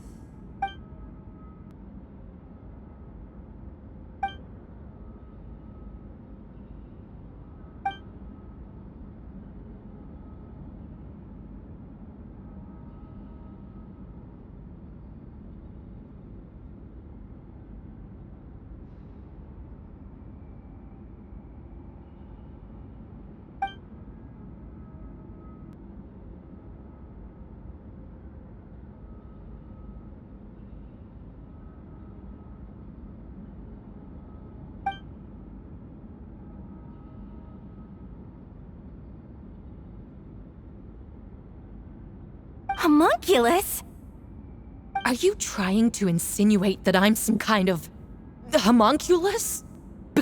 Homunculus? Are you trying to insinuate that I'm some kind of homunculus?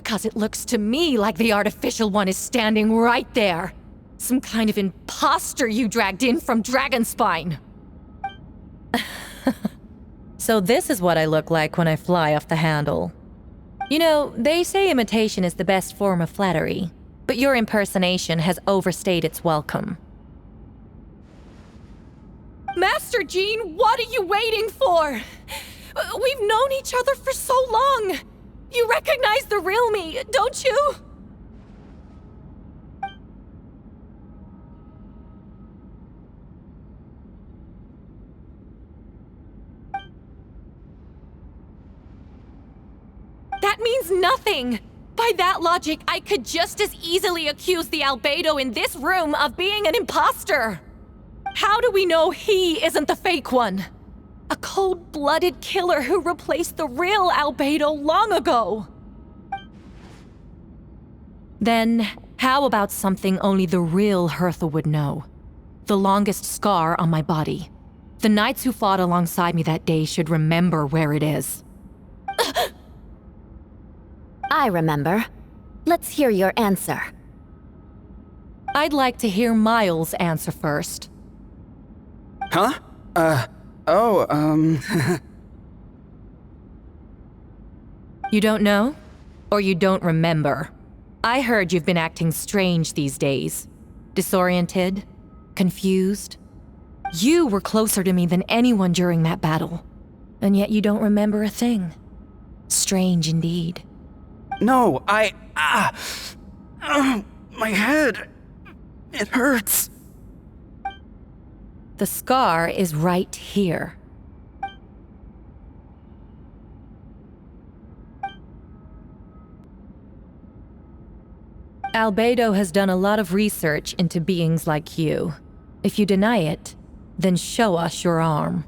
because it looks to me like the artificial one is standing right there. Some kind of imposter you dragged in from Dragonspine. So this is what I look like when I fly off the handle. You know, they say imitation is the best form of flattery, but your impersonation has overstayed its welcome. Master Jean, what are you waiting for? We've known each other for so long. You recognize the real me, don't you? That means nothing! By that logic, I could just as easily accuse the albedo in this room of being an imposter! How do we know he isn't the fake one? A cold-blooded killer who replaced the real albedo long ago! Then, how about something only the real Hertha would know? The longest scar on my body. The knights who fought alongside me that day should remember where it is. I remember. Let's hear your answer. I'd like to hear Miles' answer first. Huh? You don't know? Or you don't remember? I heard you've been acting strange these days. Disoriented? Confused? You were closer to me than anyone during that battle. And yet you don't remember a thing. Strange indeed. No, my head. It hurts. The scar is right here. Albedo has done a lot of research into beings like you. If you deny it, then show us your arm.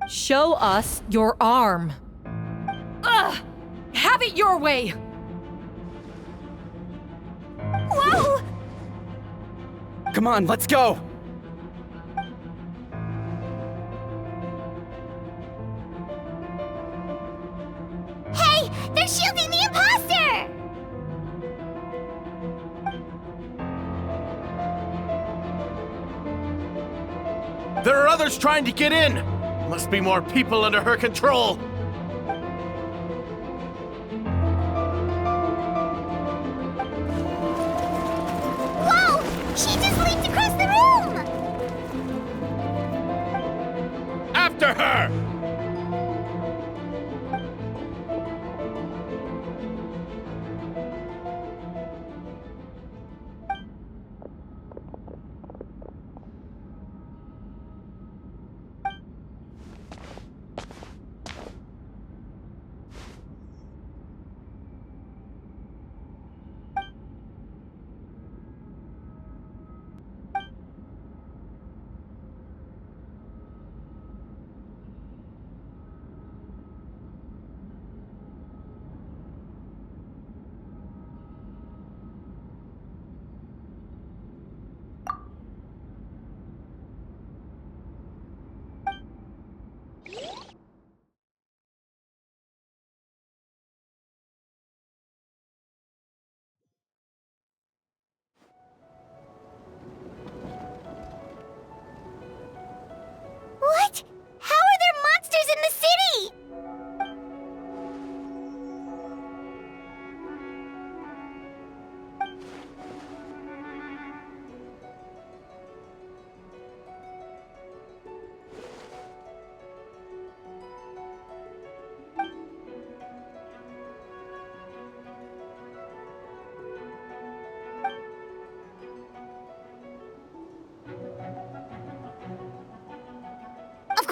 Show us your arm. Ugh! Have it your way! Whoa! Come on, let's go! Hey! They're shielding the imposter! There are others trying to get in! Must be more people under her control! Whoa! She just leaped across the room! After her!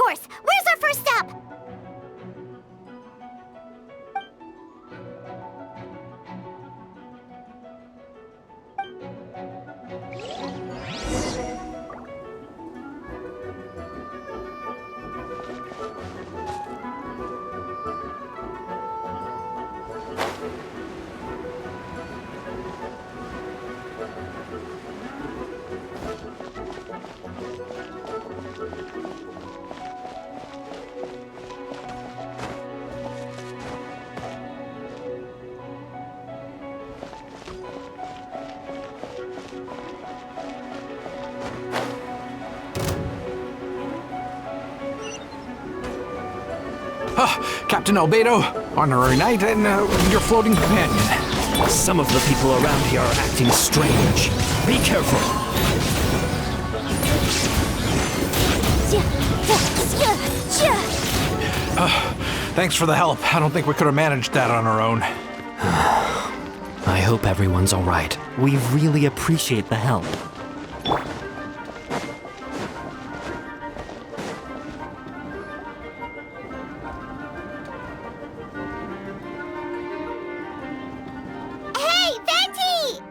course! Where's our first stop? Captain Albedo, honorary knight, and your floating companion. Some of the people around here are acting strange. Be careful. Thanks for the help. I don't think we could have managed that on our own. I hope everyone's all right. We really appreciate the help. Hey, Venti!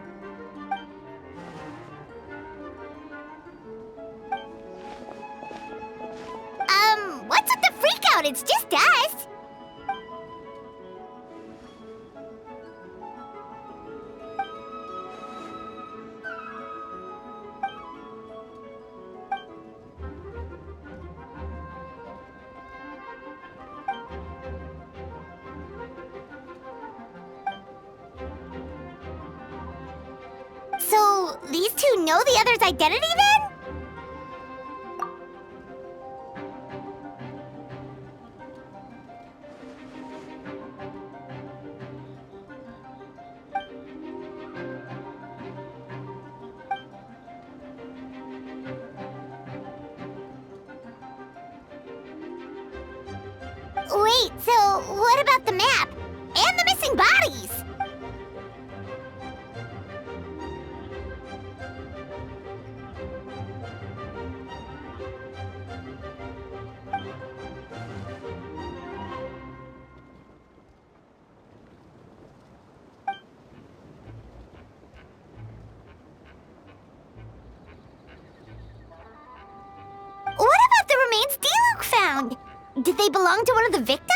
What's with the freak out? It's just us. So, these two know the other's identity then? Wait, so what about the map? And the missing bodies? What about the remains D-Luke found? Did they belong to one of the victims?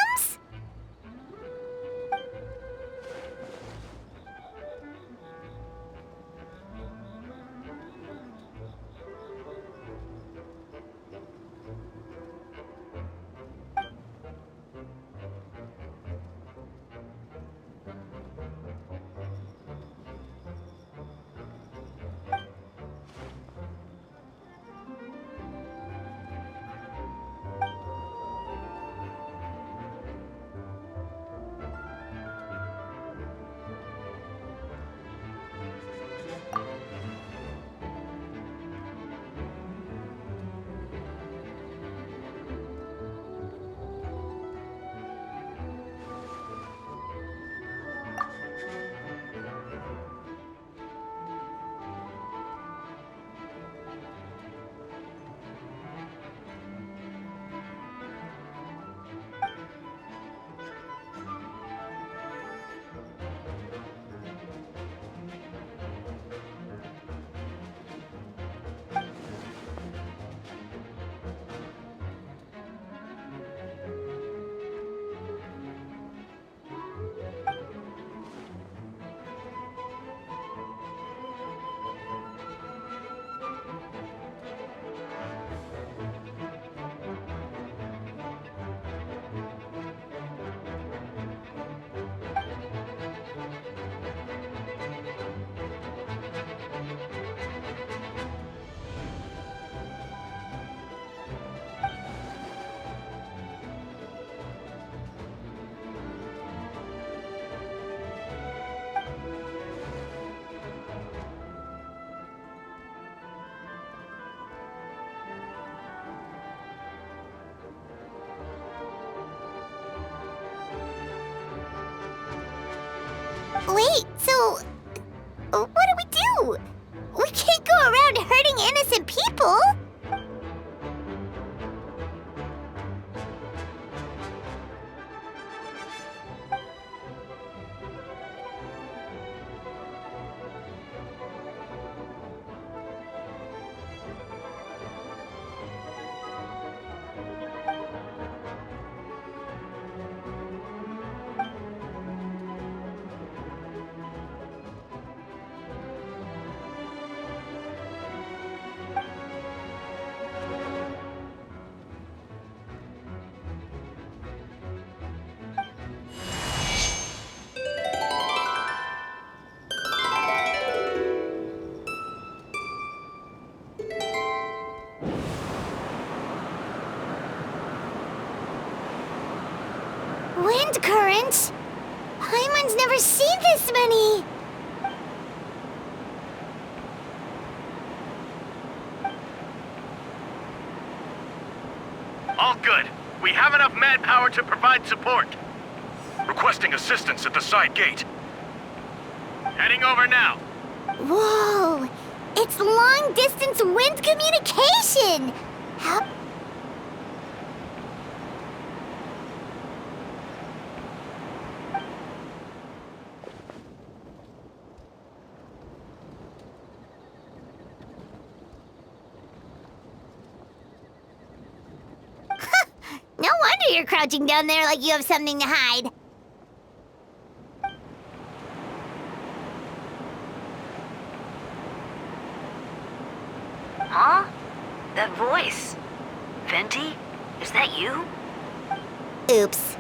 wind current! Paimon's never seen this many! All good. We have enough manpower to provide support. Requesting assistance at the side gate. Heading over now. Whoa! It's long-distance wind communication! How... No wonder you're crouching down there like you have something to hide. Huh? That voice. Venti? Is that you? Oops.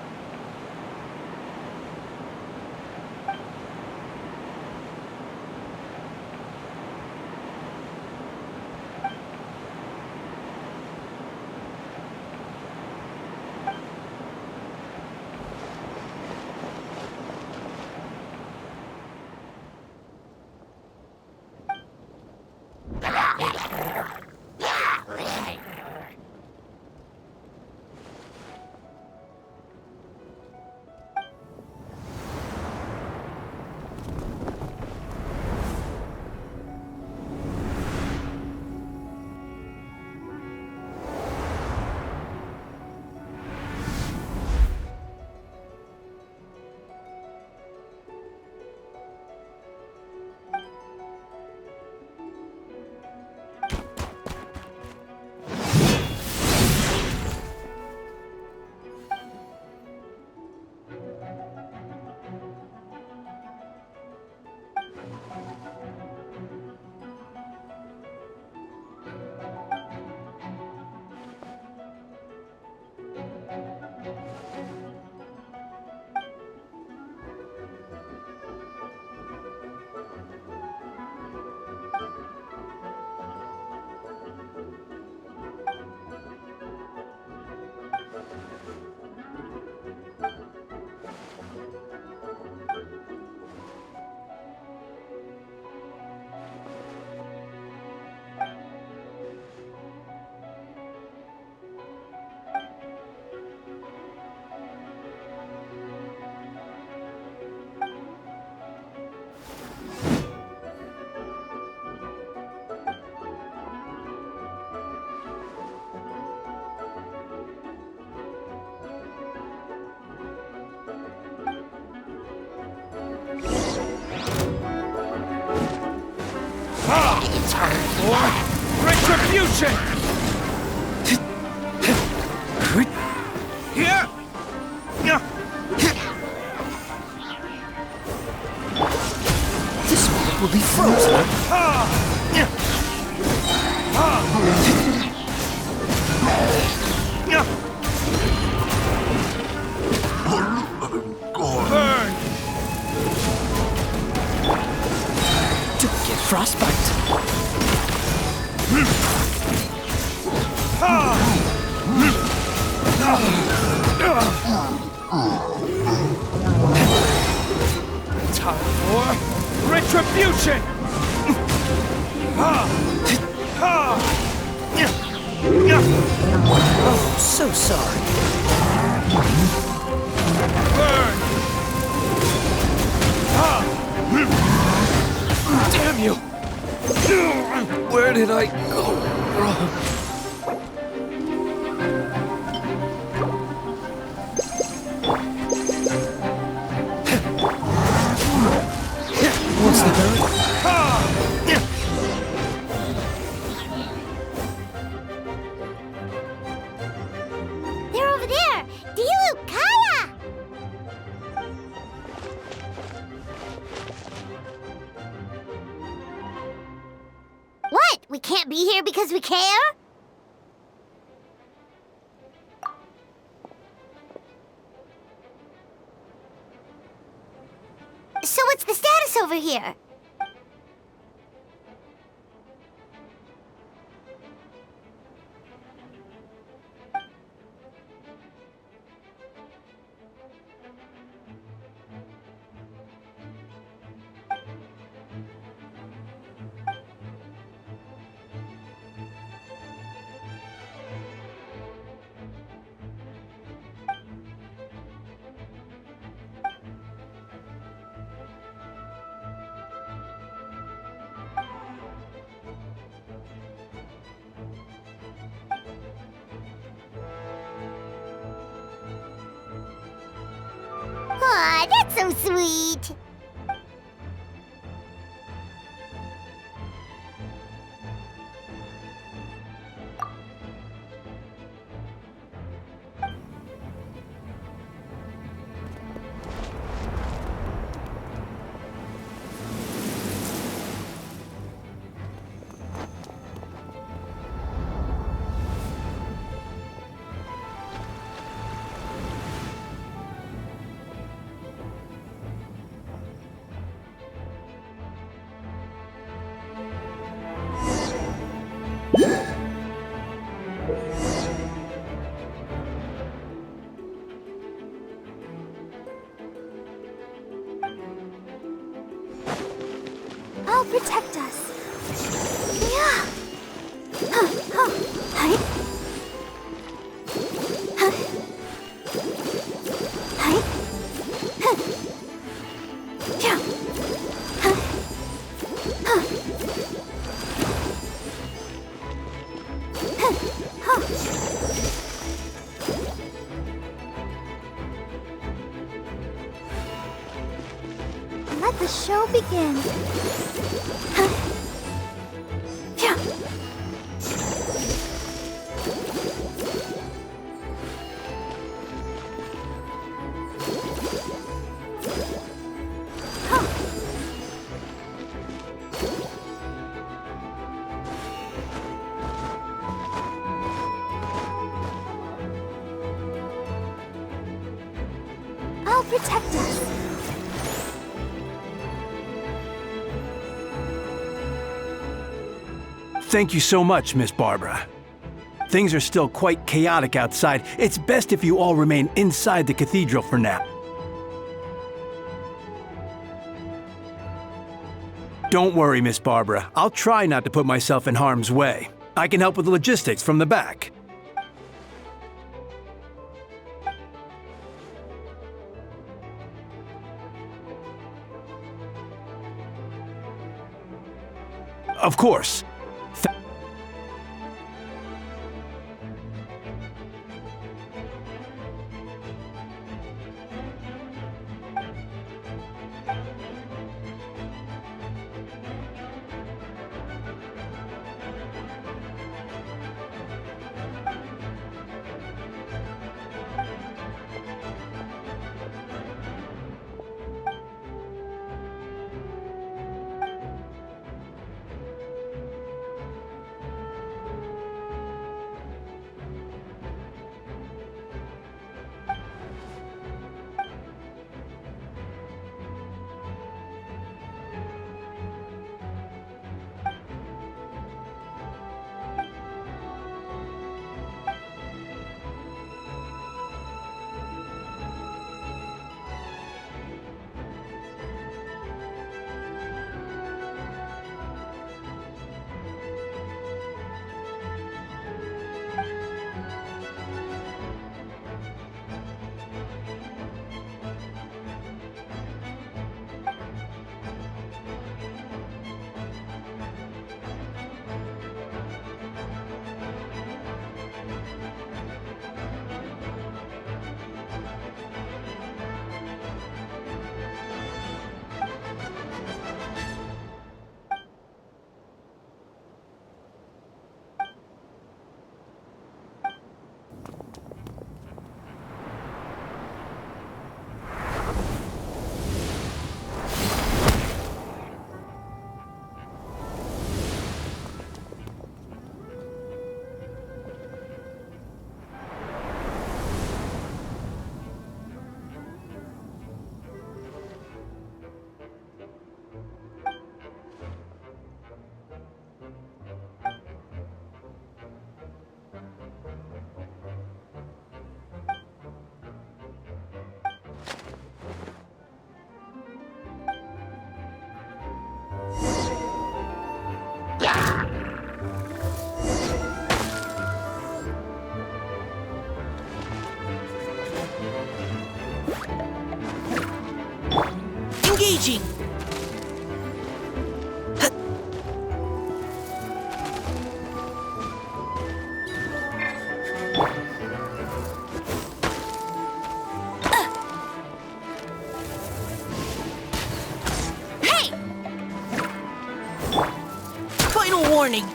Retribution! Here! This world will be frozen. Burn! Don't get frostbite. Time for retribution! Oh, so sorry. Burn! Damn you! Where did I go wrong? What's the hurry? They're over there! Dilu, Kaya! What? We can't be here because we care? So what's the status over here? Aw, that's so sweet. I'll protect us. Yeah. Hi. Hi. Yeah. Let the show begin. Yeah. I'll protect us. Thank you so much, Miss Barbara. Things are still quite chaotic outside. It's best if you all remain inside the cathedral for now. Don't worry, Miss Barbara. I'll try not to put myself in harm's way. I can help with the logistics from the back. Of course. final warning.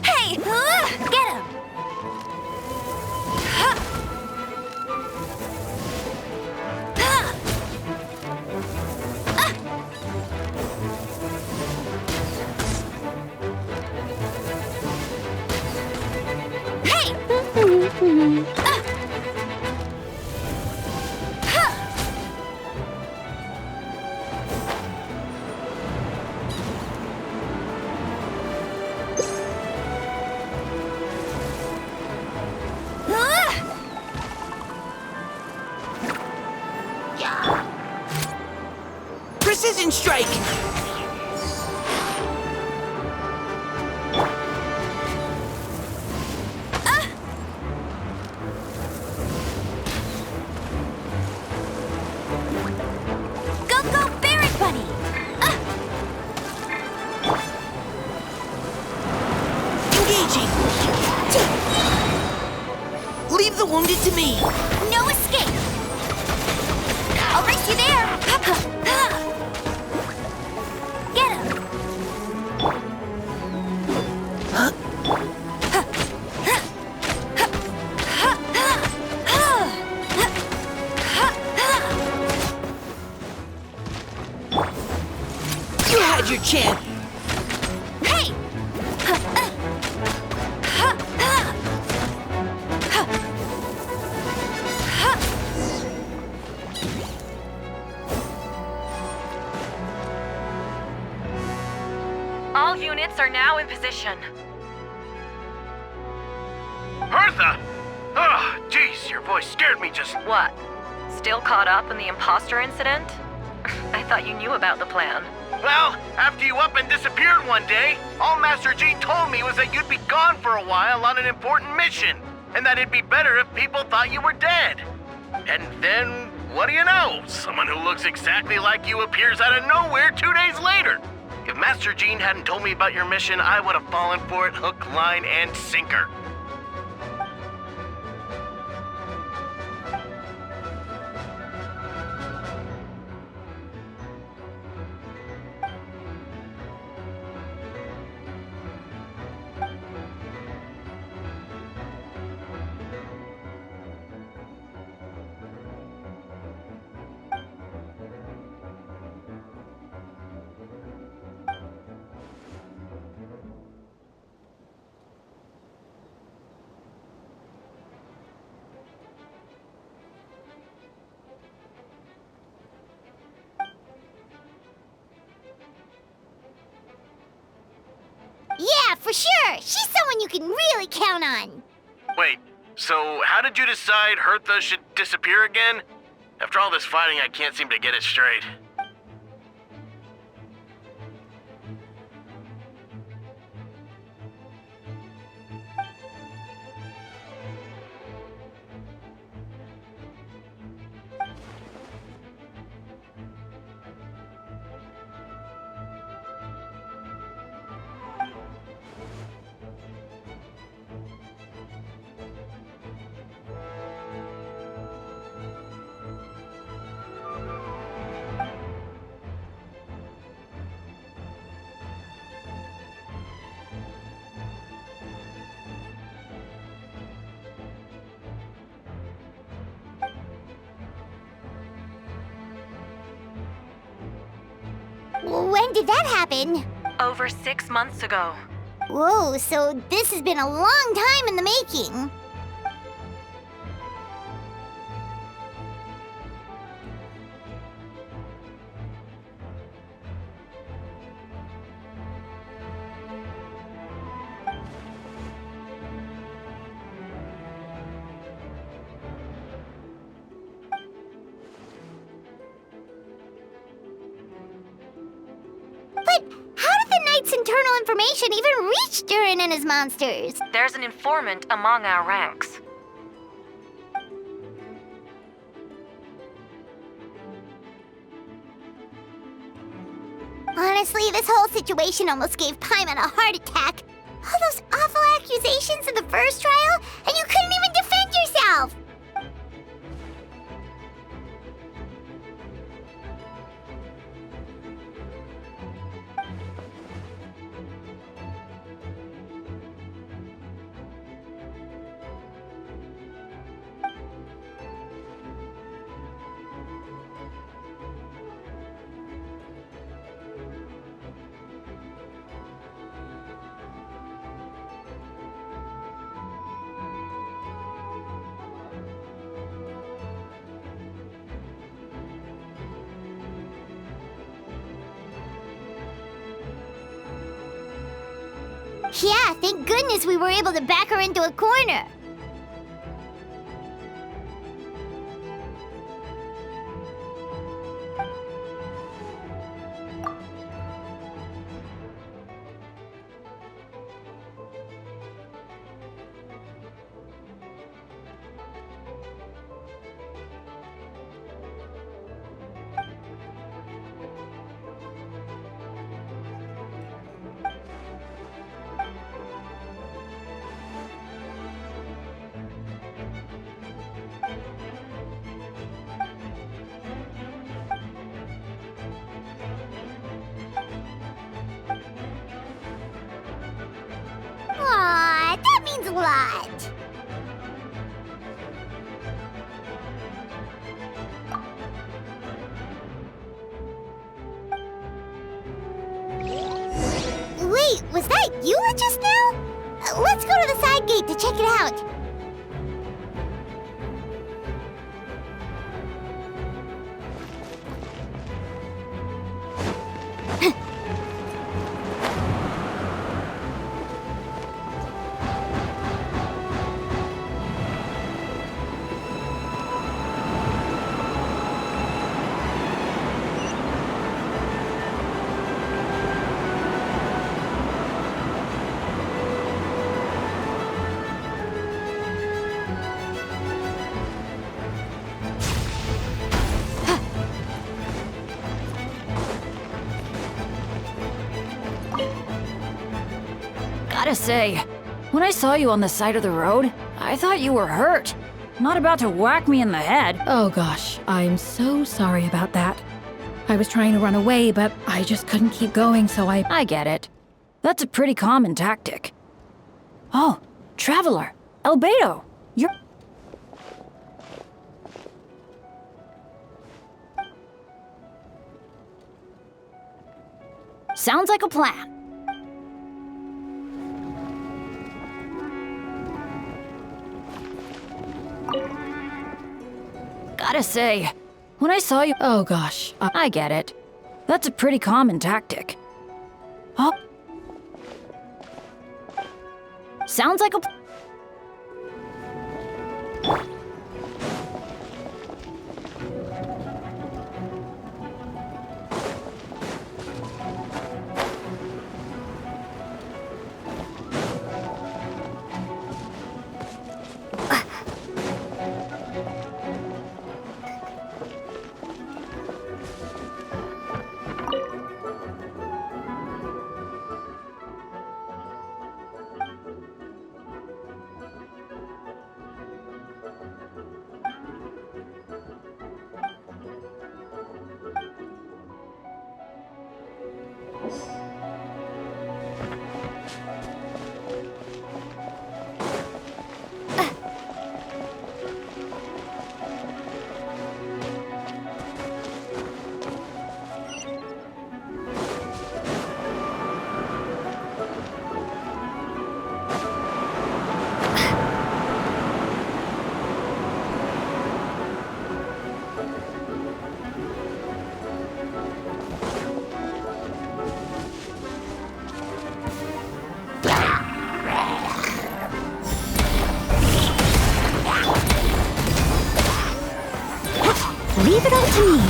Hey! Get him! Precision strike! Go, go, Barret Bunny! Engaging! Leave the wounded to me! No escape! I'll race you there! Get him! You had your chance! Hey! All units are now in position. Hertha! Oh, jeez, your voice scared me just... What? Still caught up in the imposter incident? I thought you knew about the plan. Well, after you up and disappeared one day, all Master Gene told me was that you'd be gone for a while on an important mission, and that it'd be better if people thought you were dead. And then, what do you know? Someone who looks exactly like you appears out of nowhere 2 days later. If Master Gene hadn't told me about your mission, I would have fallen for it hook, line, and sinker. Yeah, for sure. She's someone you can really count on. Wait, so how did you decide Hertha should disappear again? After all this fighting, I can't seem to get it straight. When did that happen? Over 6 months ago. Whoa, so this has been a long time in the making. But how did the Knight's internal information even reach Durin and his monsters? There's an informant among our ranks. Honestly, this whole situation almost gave Paimon a heart attack. All those awful accusations in the first trial, and you couldn't even defend yourself! Yeah, thank goodness we were able to back her into a corner. Aw, that means a lot. Wait, was that you just now? Let's go to the side gate to check it out. Gotta say, when I saw you on the side of the road, I thought you were hurt. Not about to whack me in the head. Oh gosh, I'm so sorry about that. I was trying to run away, but I just couldn't keep going, so I get it. That's a pretty common tactic. Oh, Traveler, Albedo, you're... Sounds like a plan. Gotta say, when I saw you... Oh gosh, I get it. That's a pretty common tactic. Oh. Sounds like a... Leave it all to me.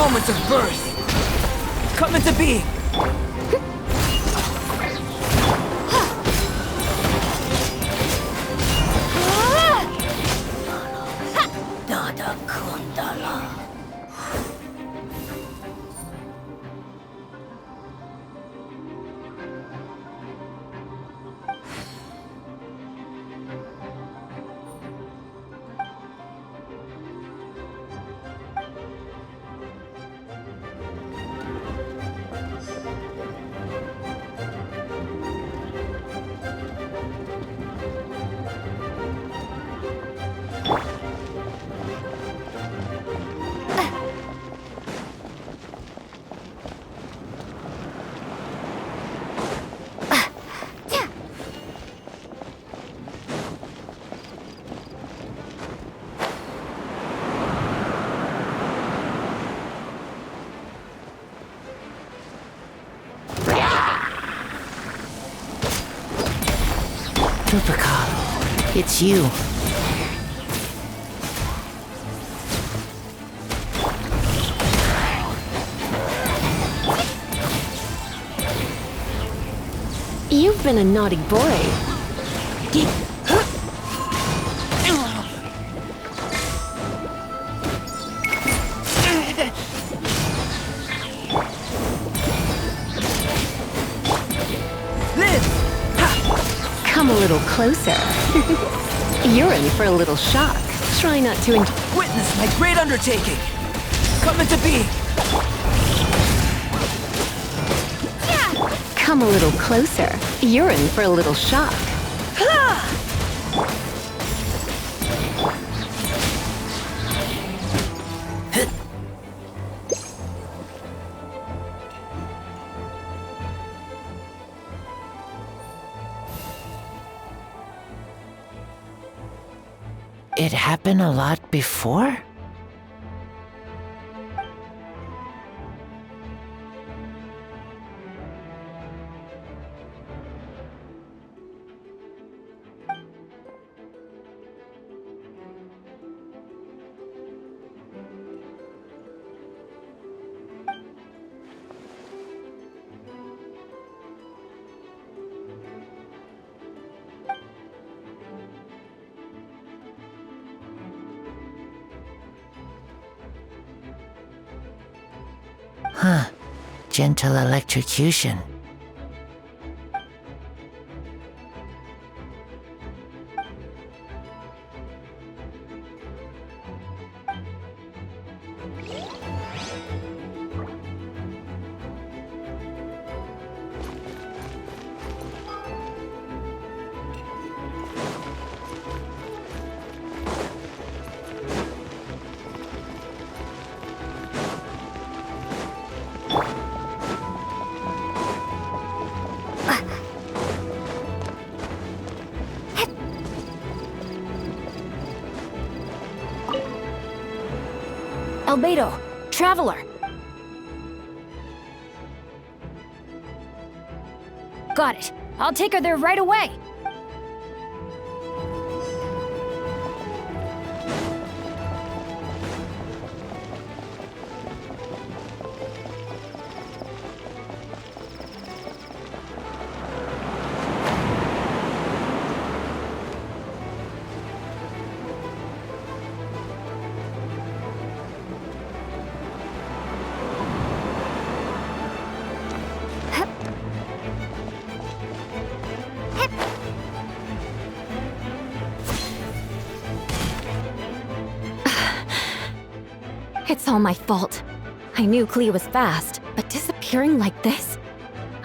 moment of birth. Come into being. Duplicate, it's you. You've been a naughty boy. Come a little closer. You're in for a little shock. Try not to Witness my great undertaking. Come into being. Come a little closer. You're in for a little shock. It happened a lot before? Huh. Gentle electrocution. Albedo, Traveler. Got it. I'll take her there right away. It's all my fault. I knew Clea was fast, but disappearing like this?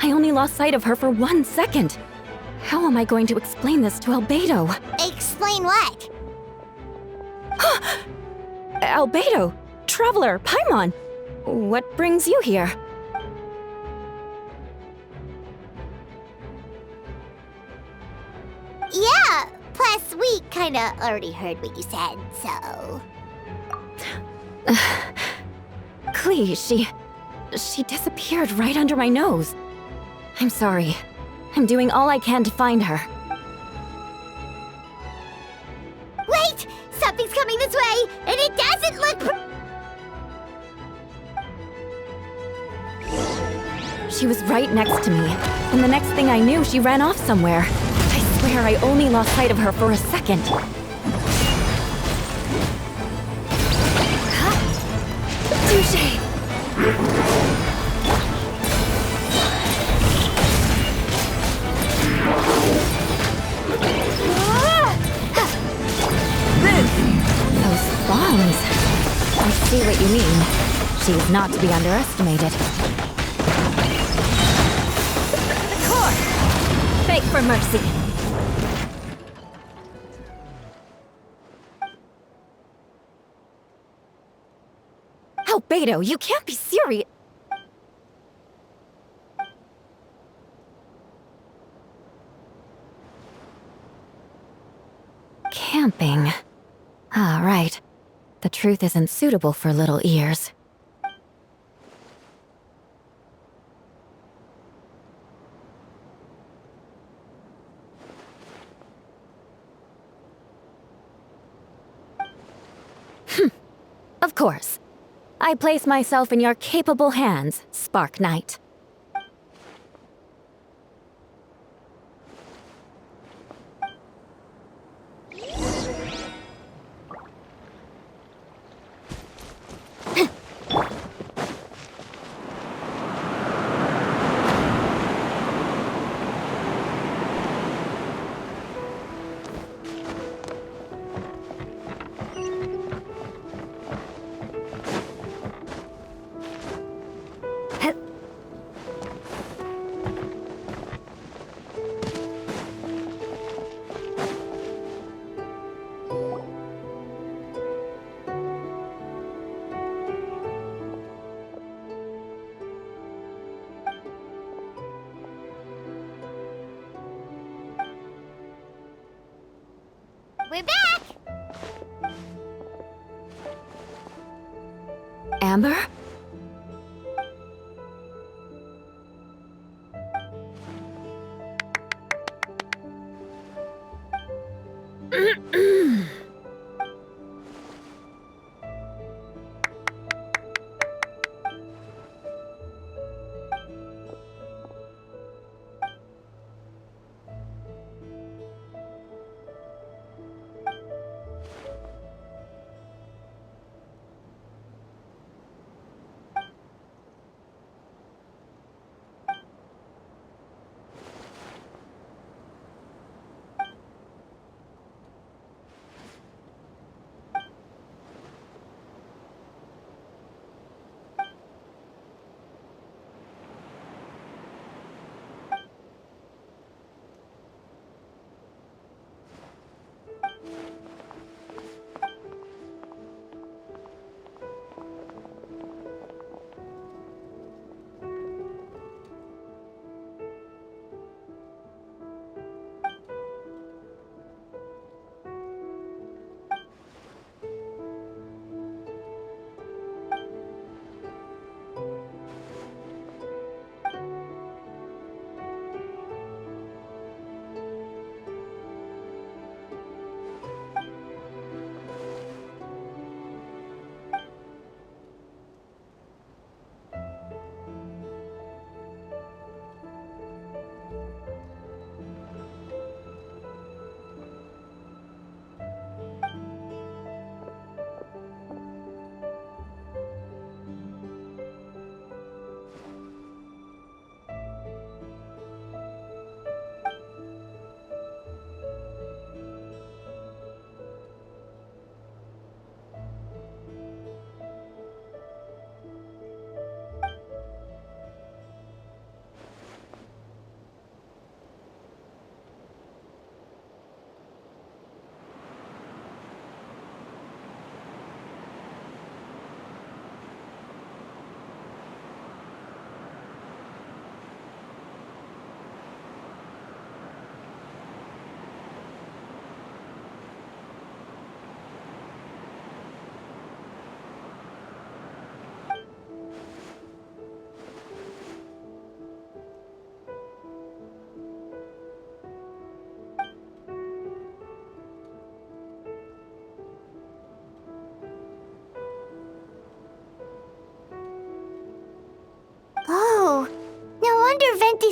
I only lost sight of her for 1 second. How am I going to explain this to Albedo? Explain what? Albedo, Traveler, Paimon, what brings you here? Yeah, plus we kinda already heard what you said, so... Clea, she disappeared right under my nose. I'm sorry. I'm doing all I can to find her. Wait! Something's coming this way, and it doesn't look She was right next to me, and the next thing I knew, she ran off somewhere. I swear I only lost sight of her for a second. Touché! Those bombs. I see what you mean. She's not to be underestimated. The core! Beg for mercy. Albedo, you can't be serious. Camping. Ah, right. The truth isn't suitable for little ears. Of course. I place myself in your capable hands, Spark Knight. We're back! Amber?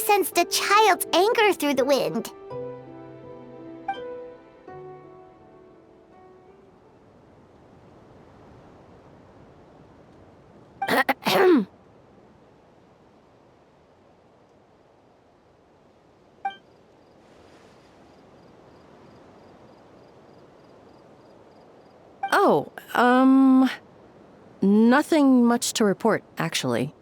sensed a child's anger through the wind. Oh, nothing much to report, actually.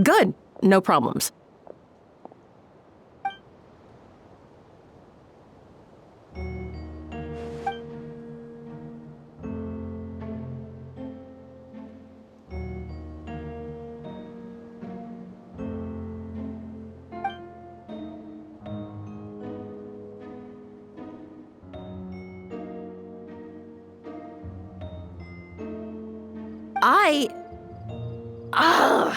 Good. No problems. Ugh.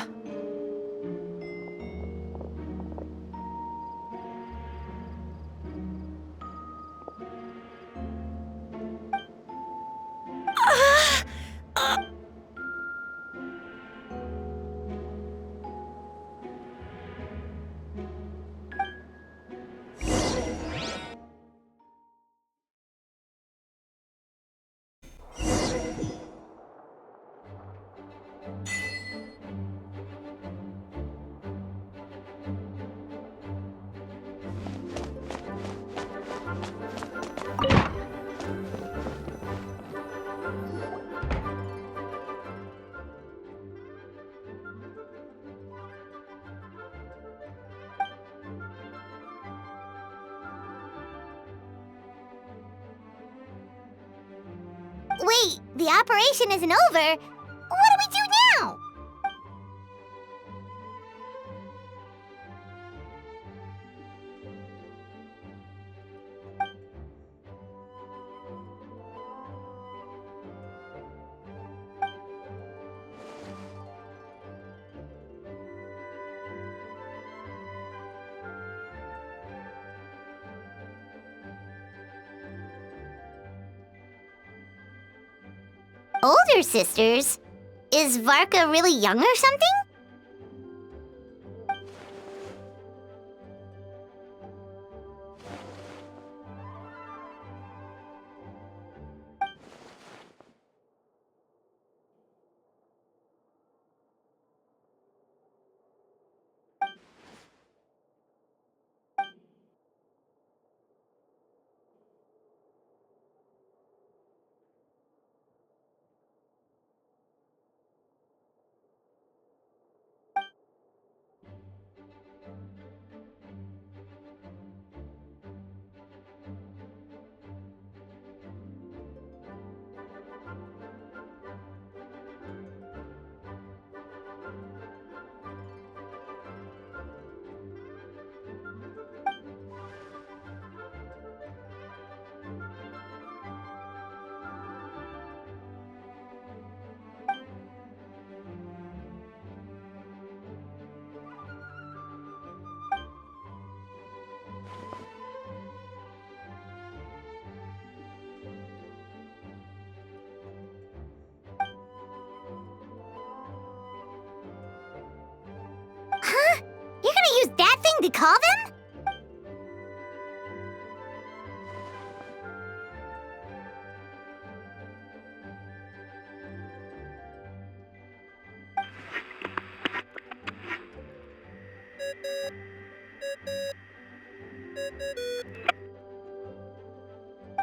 Wait, the operation isn't over. What do we do now? Older sisters? Is Varka really young or something? Huh? You're gonna use that thing to call them?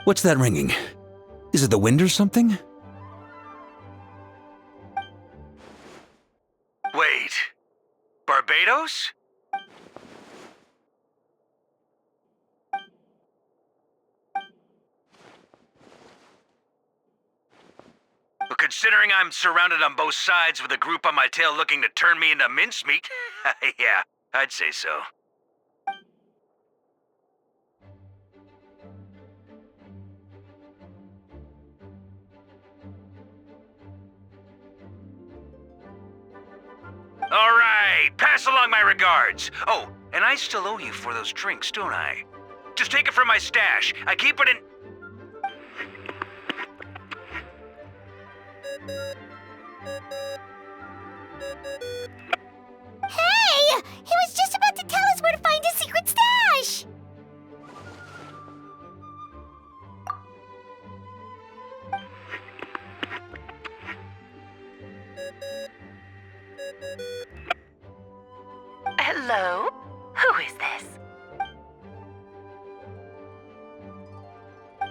What's that ringing? Is it the wind or something? Wait. Barbados? Well, considering I'm surrounded on both sides with a group on my tail looking to turn me into mincemeat, yeah, I'd say so. All right, pass along my regards. Oh, and I still owe you for those drinks, don't I? Just take it from my stash. I keep it in... Hey! He was just about to tell us where to find his secret stash! Hello? Who is this?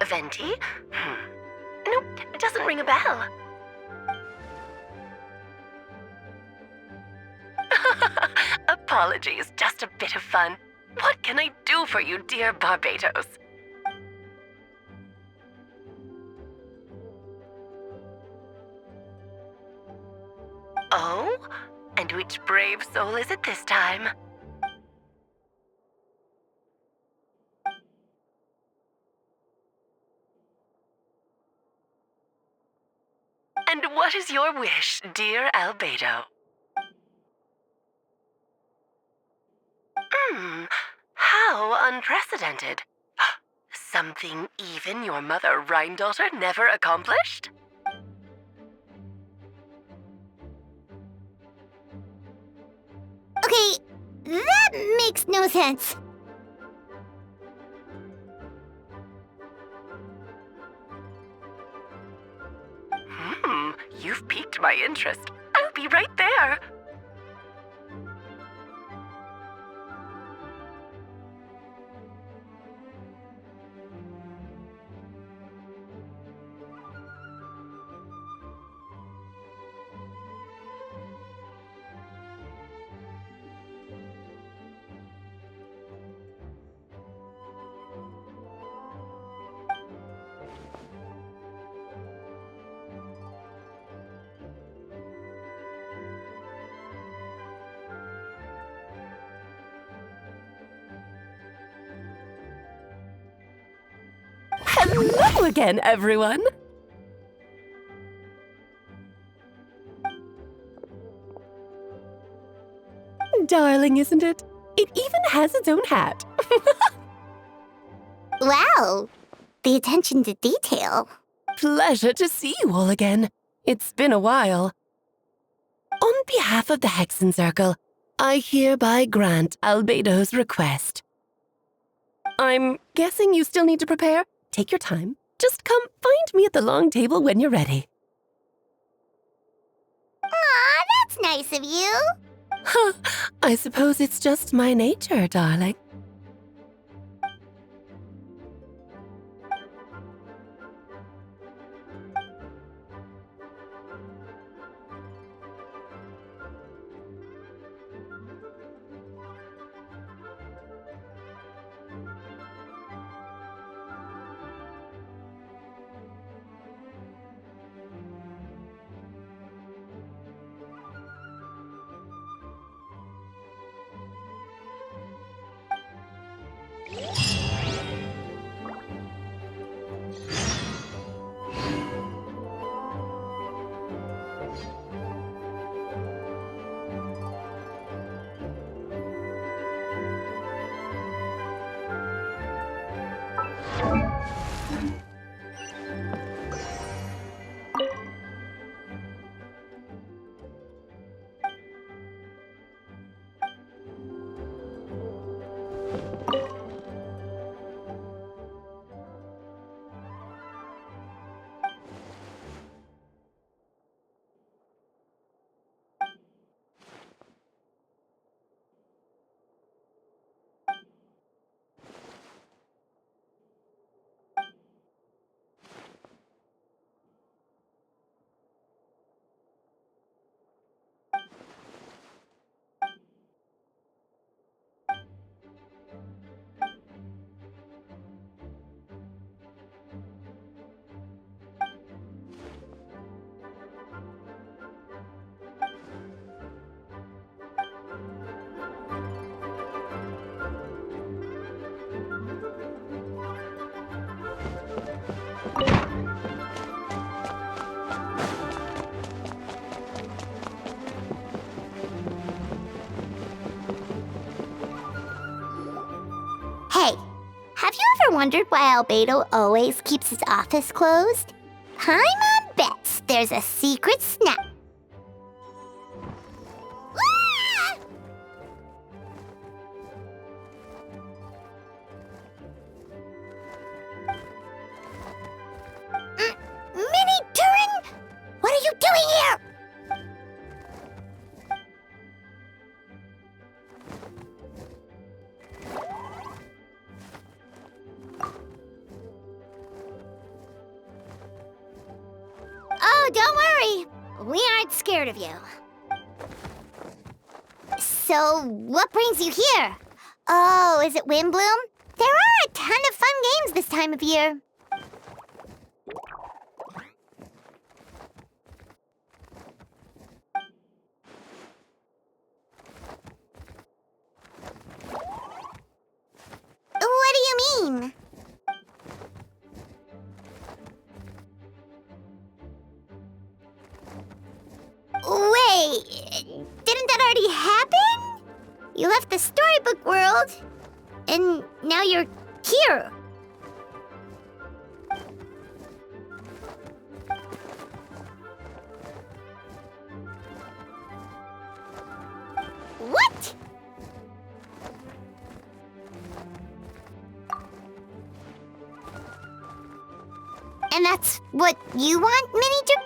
Venti? Nope, it doesn't ring a bell. Apologies, just a bit of fun. What can I do for you, dear Barbados? Oh? And which brave soul is it this time? And what is your wish, dear Albedo? How unprecedented. Something even your mother Rhine-daughter never accomplished? Okay, that makes no sense. You've piqued my interest. I'll be right there. Hello again, everyone! Darling, isn't it? It even has its own hat. Wow, the attention to detail. Pleasure to see you all again. It's been a while. On behalf of the Hexen Circle, I hereby grant Albedo's request. I'm guessing you still need to prepare? Take your time. Just come find me at the long table when you're ready. Aw, that's nice of you. Huh, I suppose it's just my nature, darling. Hey, have you ever wondered why Albedo always keeps his office closed? I'm on bets there's a secret snap. Ah! Mini Turing? What are you doing here? Oh, don't worry. We aren't scared of you. So, what brings you here? Oh, is it Windbloom? There are a ton of fun games this time of year. What do you mean? Wait, didn't that already happen? You left the storybook world, and now you're here. What? And that's what you want, Mini Turing?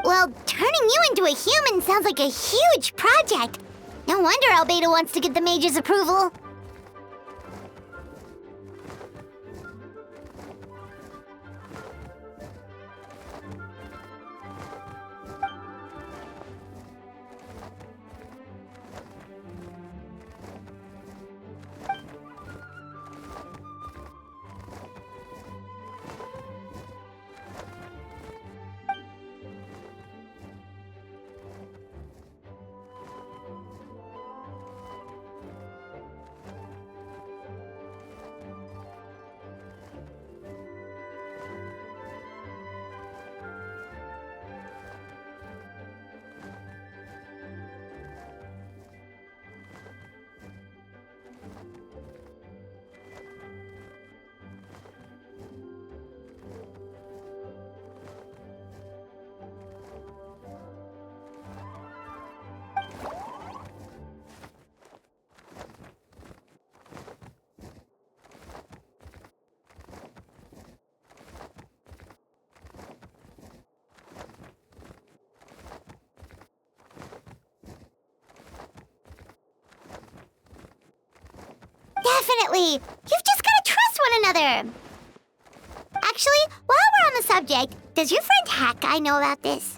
Well, turning you into a human sounds like a huge project. No wonder Albedo wants to get the mage's approval. Definitely! You've just gotta trust one another! Actually, while we're on the subject, does your friend Hack know about this?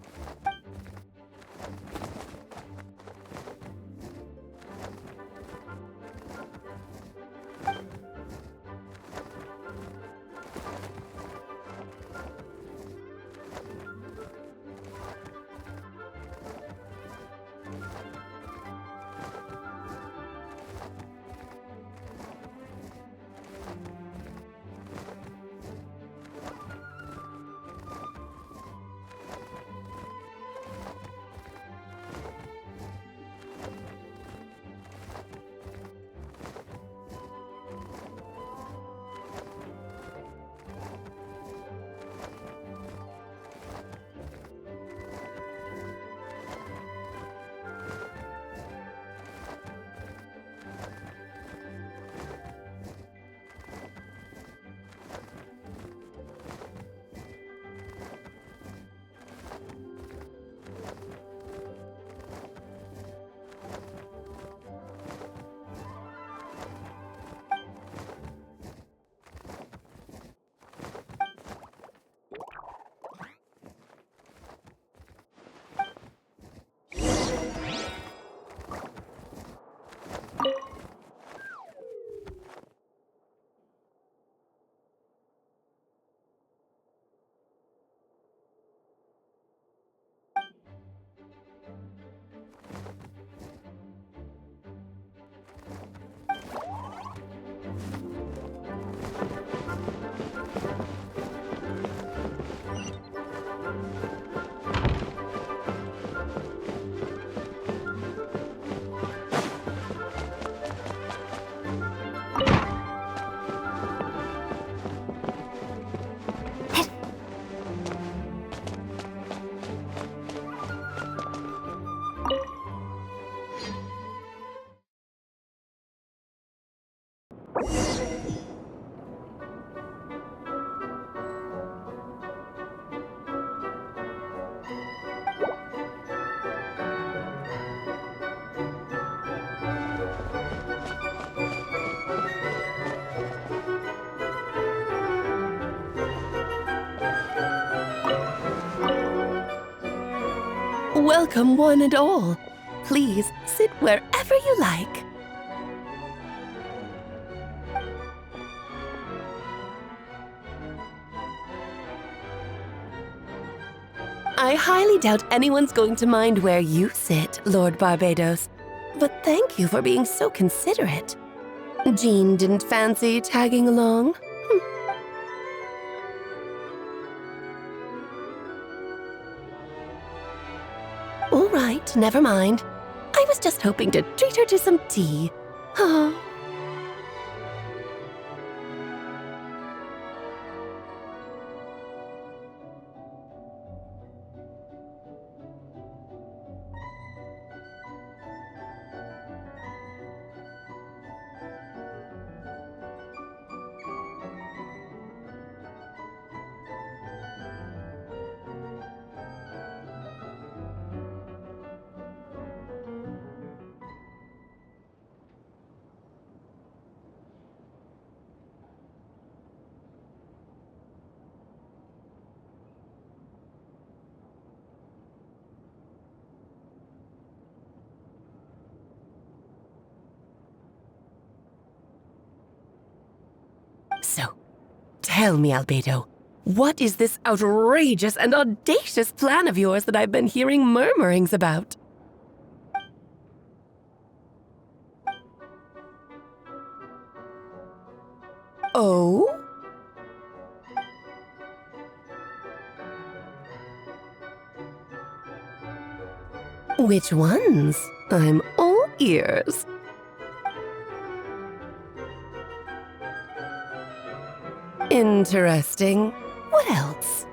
Welcome, one and all. Please sit wherever you like. I highly doubt anyone's going to mind where you sit, Lord Barbados. But thank you for being so considerate. Jean didn't fancy tagging along? All right, never mind. I was just hoping to treat her to some tea. Oh. So, tell me, Albedo, what is this outrageous and audacious plan of yours that I've been hearing murmurings about? Oh? Which ones? I'm all ears. Interesting. What else?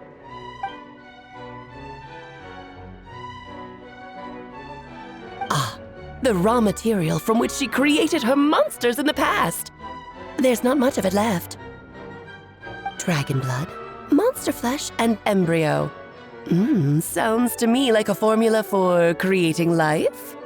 Ah, the raw material from which she created her monsters in the past. There's not much of it left. Dragon blood, monster flesh, and embryo. Sounds to me like a formula for creating life.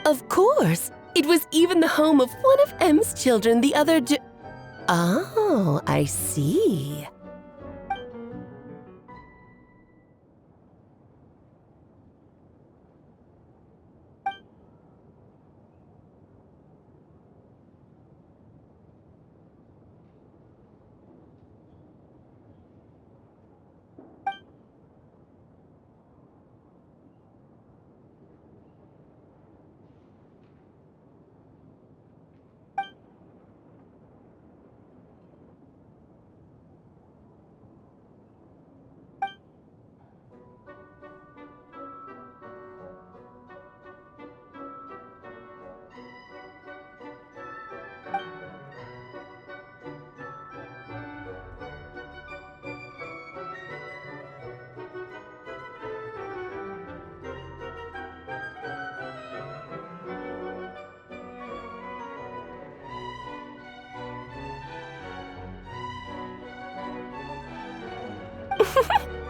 Of course! It was even the home of one of M's children the other day. Oh, I see.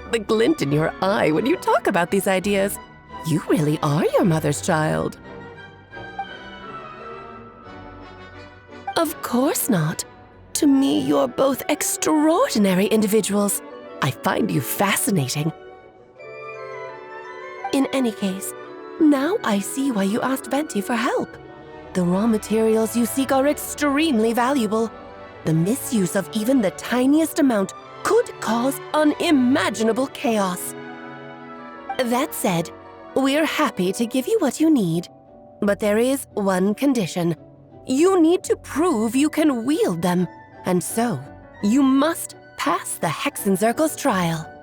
The glint in your eye when you talk about these ideas. You really are your mother's child. Of course not. To me, you're both extraordinary individuals. I find you fascinating. In any case, now I see why you asked Venti for help. The raw materials you seek are extremely valuable. The misuse of even the tiniest amount could cause unimaginable chaos. That said, we're happy to give you what you need. But there is one condition. You need to prove you can wield them, and so you must pass the Hexenzirkel's trial.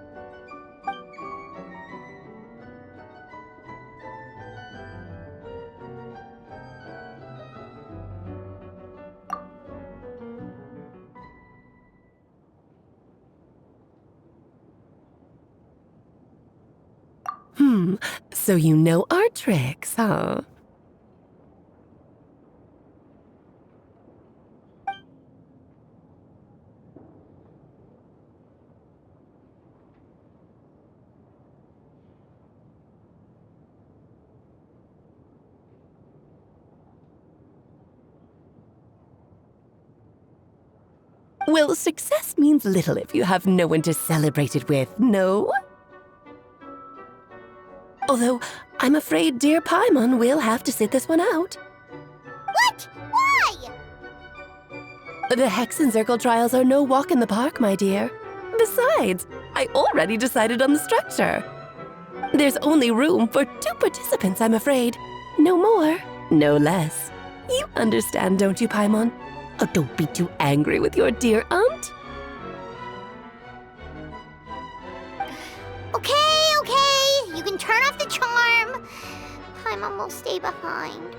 So you know our tricks, huh? Well, success means little if you have no one to celebrate it with, no? Although, I'm afraid dear Paimon will have to sit this one out. What? Why? The Hexenzirkel trials are no walk in the park, my dear. Besides, I already decided on the structure. There's only room for 2 participants, I'm afraid. No more, no less. You understand, don't you, Paimon? Oh, don't be too angry with your dear aunt. Okay. You can turn off the charm. Paimon will stay behind.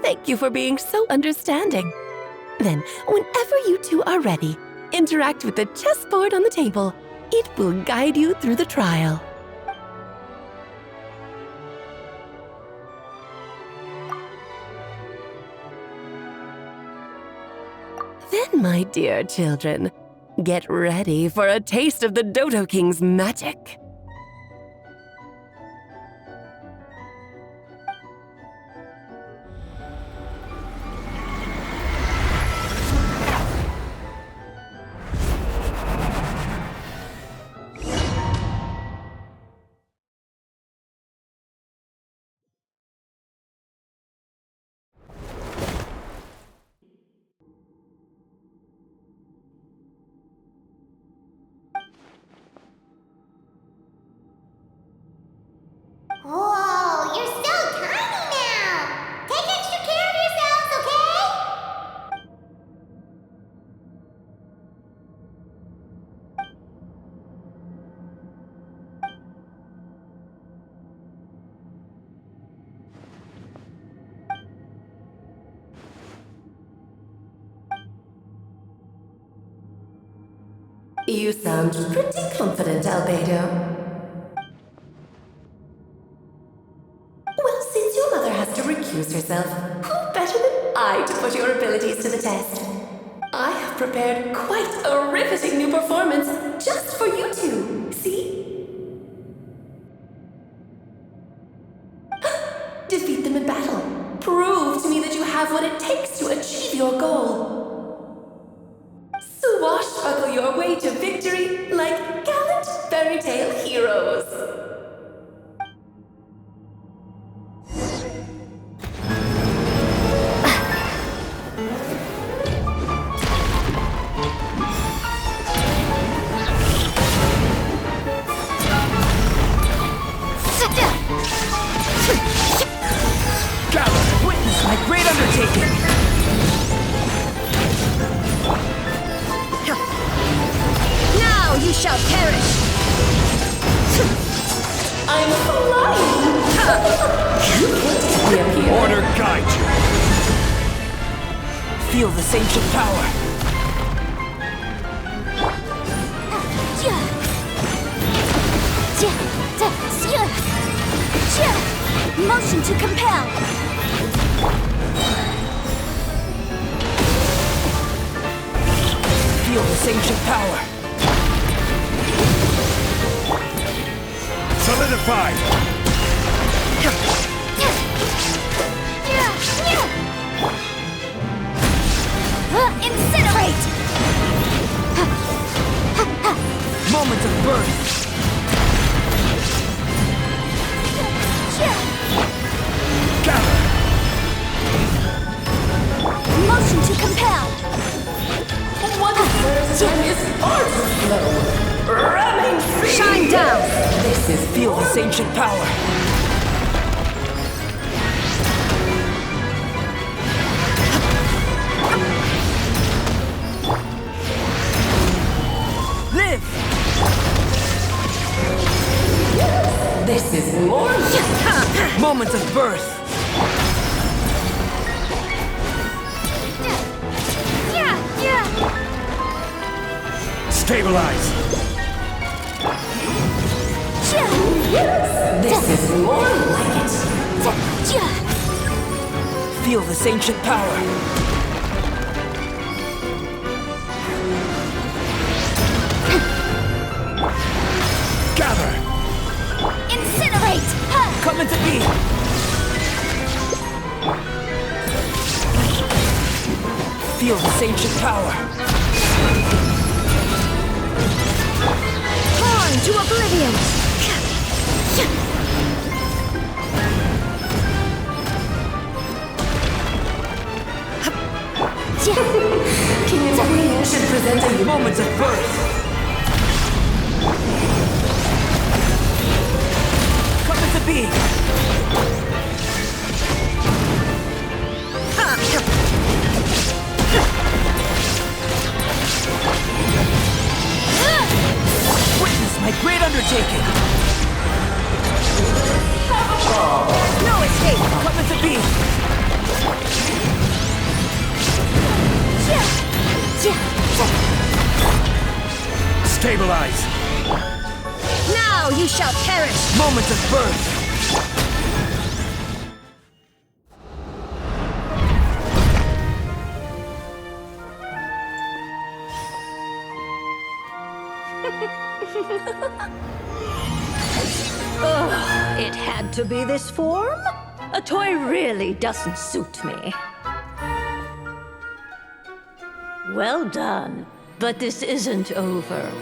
Thank you for being so understanding. Then, whenever you two are ready, interact with the chessboard on the table. It will guide you through the trial. Then, my dear children, get ready for a taste of the Dodo King's magic. Whoa, you're so tiny now! Take extra care of yourselves, okay? You sound pretty confident, Albedo. Well, since your mother has to recuse herself, who better than I to put your abilities to the test? I have prepared quite a riveting new performance just for you two, see? have what it takes to achieve your goal. Swashbuckle your way to victory like gallant fairy tale heroes. Gather, witness my great undertaking! Now you shall perish! I'm flying! You can't reappear. Order guide you. Feel this ancient power. Motion to compel. Feel this ancient power. Solidified! Incinerate! Moment of birth. Gather! Motion to compel. What serves time is far too slow. Ramming free. Shine down! This is Feel this ancient power. Live! This is more. Moment of birth. Stabilize! This is more like it. Feel this ancient power. Gather! Incinerate! Come into being. Feel this ancient power. Torn to oblivion! King's Queen should present a Moment of birth. Come into being. Witness my great undertaking. No escape! Come into being. Stabilize! Now you shall perish! Moment of birth. Oh, it had to be this form? A toy really doesn't suit me. Well done, but this isn't over.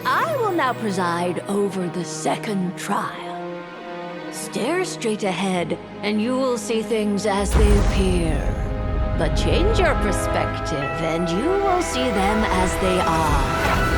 I will now preside over the second trial. Stare straight ahead, and you will see things as they appear. But change your perspective, and you will see them as they are.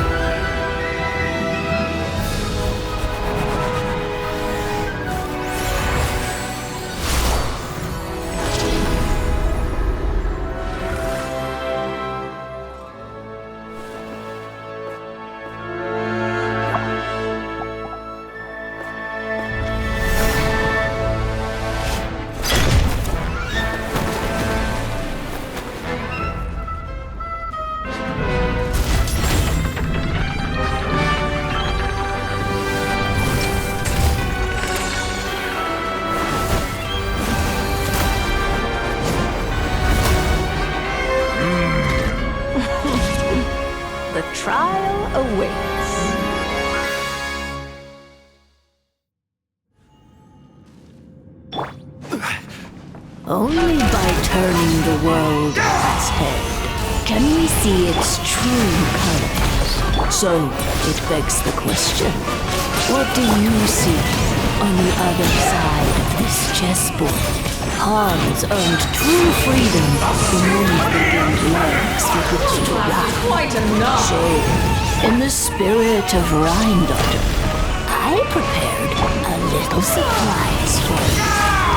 Trial awaits. Only by turning the world on its head can we see its true colors. So, it begs the question, what do you see on the other side of this chessboard? Hans earned true freedom the moment they gained legs with which to ride. Quite enough! So, in the spirit of Rheindotter, I prepared a little surprise for you.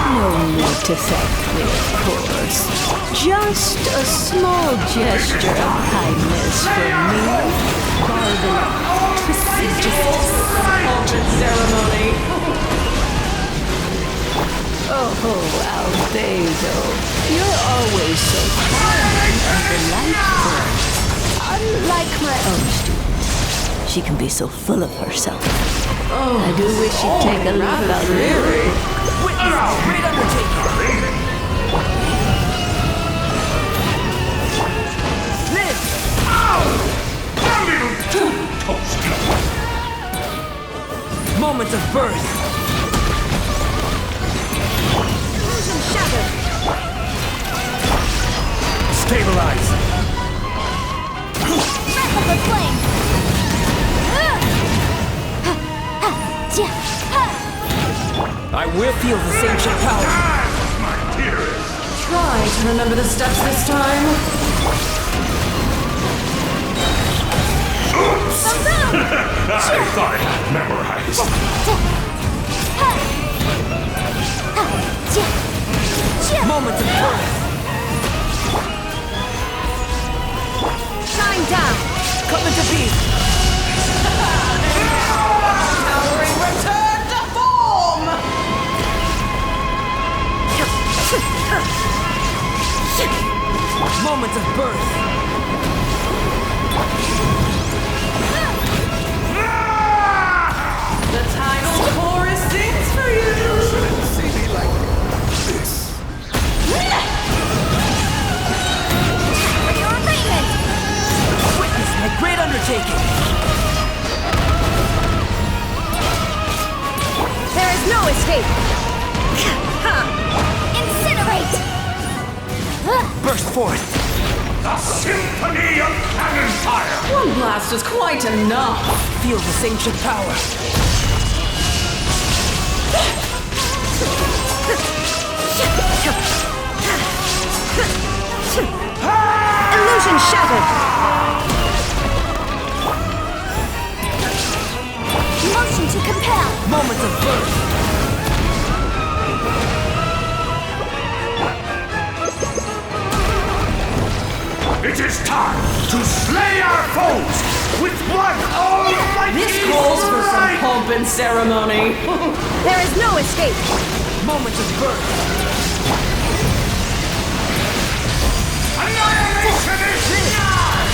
No need to thank me, of course. Just a small gesture of kindness from me. Prestigious ceremony. Oh, Albedo, you're always so kind and delightful. Unlike my own student, she can be so full of herself. I do wish she'd take a look at me. Witness great undertaking! Live! A little too toasty. Moments of birth! Illusion shattered! Stabilize! Breath of the flame! I will feel the ancient power. My dearest! Try to remember the steps this time. Oops! I thought I had memorized. Moments of birth. Shine down! Coming to be. Towering return to form! Moments of birth. The tidal chorus sings for you. You shouldn't see me like this. For your payment! Witness my great undertaking. There is no escape! Incinerate! Burst forth. The symphony of cannon fire! One blast is quite enough. Feel this ancient power. Illusion shattered! Motion to compel! Moments of birth. It is time to slay our foes with one almighty This calls for some strike! pomp and ceremony. There is no escape! Moments of birth. Annihilation is yours!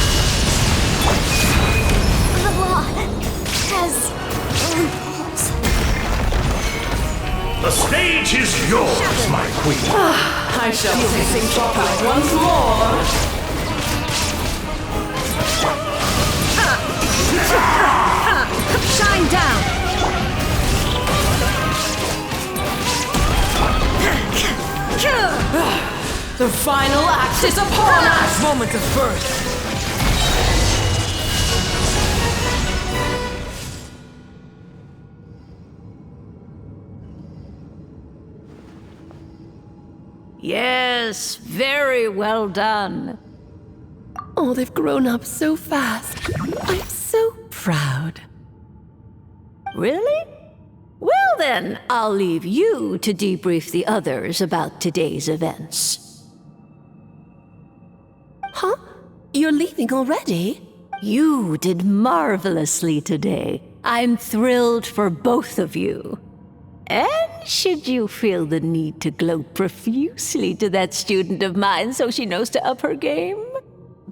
The law has rules. The stage is yours, my queen. I shall sing chocolate once more. Shine down! The final act is upon us! Moment of birth. Yes, very well done. Oh, they've grown up so fast. I'm so proud. Really? Well then, I'll leave you to debrief the others about today's events. Huh? You're leaving already? You did marvelously today. I'm thrilled for both of you. And should you feel the need to gloat profusely to that student of mine so she knows to up her game,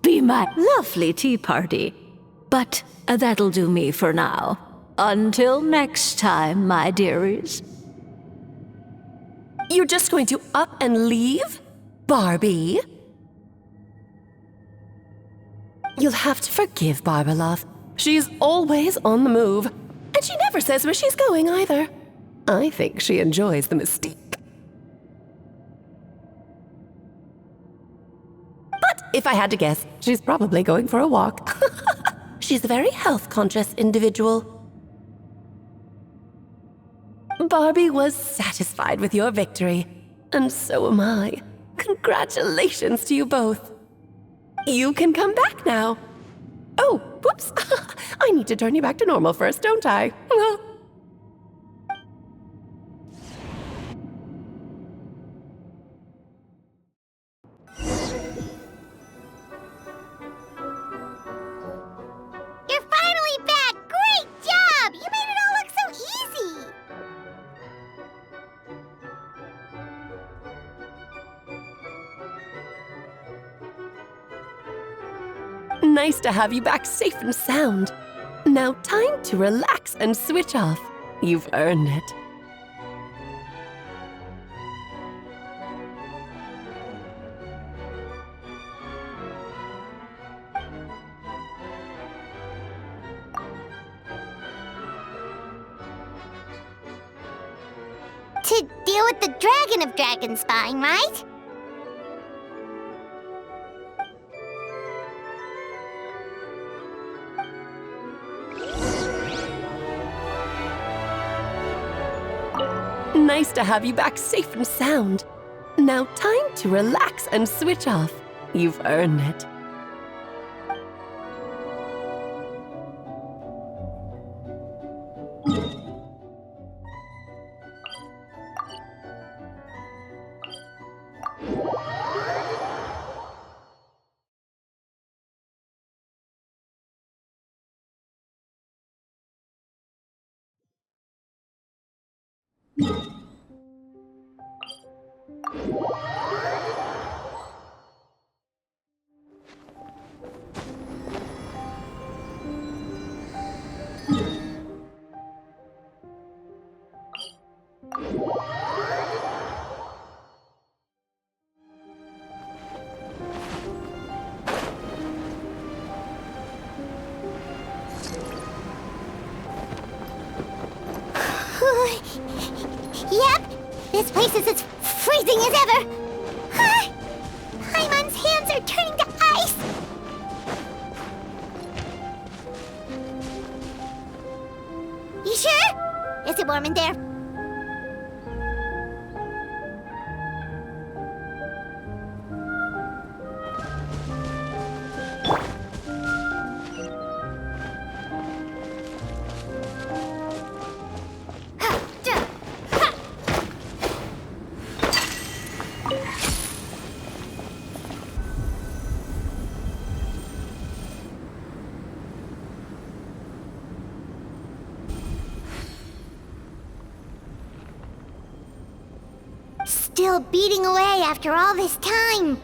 be my lovely tea party. But that'll do me for now. Until next time, my dearies. You're just going to up and leave? Barbie? You'll have to forgive Barbalov. She's always on the move. And she never says where she's going either. I think she enjoys the mystique. If I had to guess, she's probably going for a walk. She's a very health-conscious individual. Barbie was satisfied with your victory, and so am I. Congratulations to you both. You can come back now. Oh, whoops. I need to turn you back to normal first, don't I? You're finally back! Great job! You made it all look so easy! Nice to have you back safe and sound. Now time to relax and switch off. You've earned it. To deal with the Dragon of Dragonspine, right? Nice to have you back safe and sound. Now time to relax and switch off. You've earned it. Yep, this place is as freezing as ever. Paimon's hands are turning to ice. You sure? Is it warm in there? Still beating away after all this time.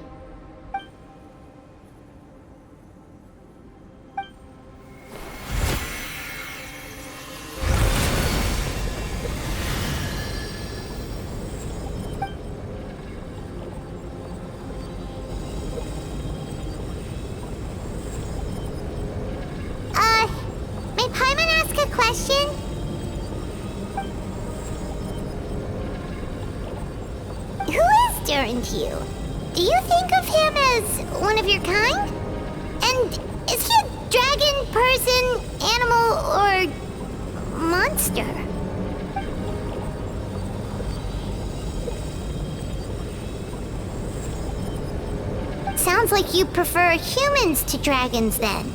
May Paimon ask a question? Who is Durin to you? Do you think of him as one of your kind? And is he a dragon, person, animal, or monster? Sounds like you prefer humans to dragons then.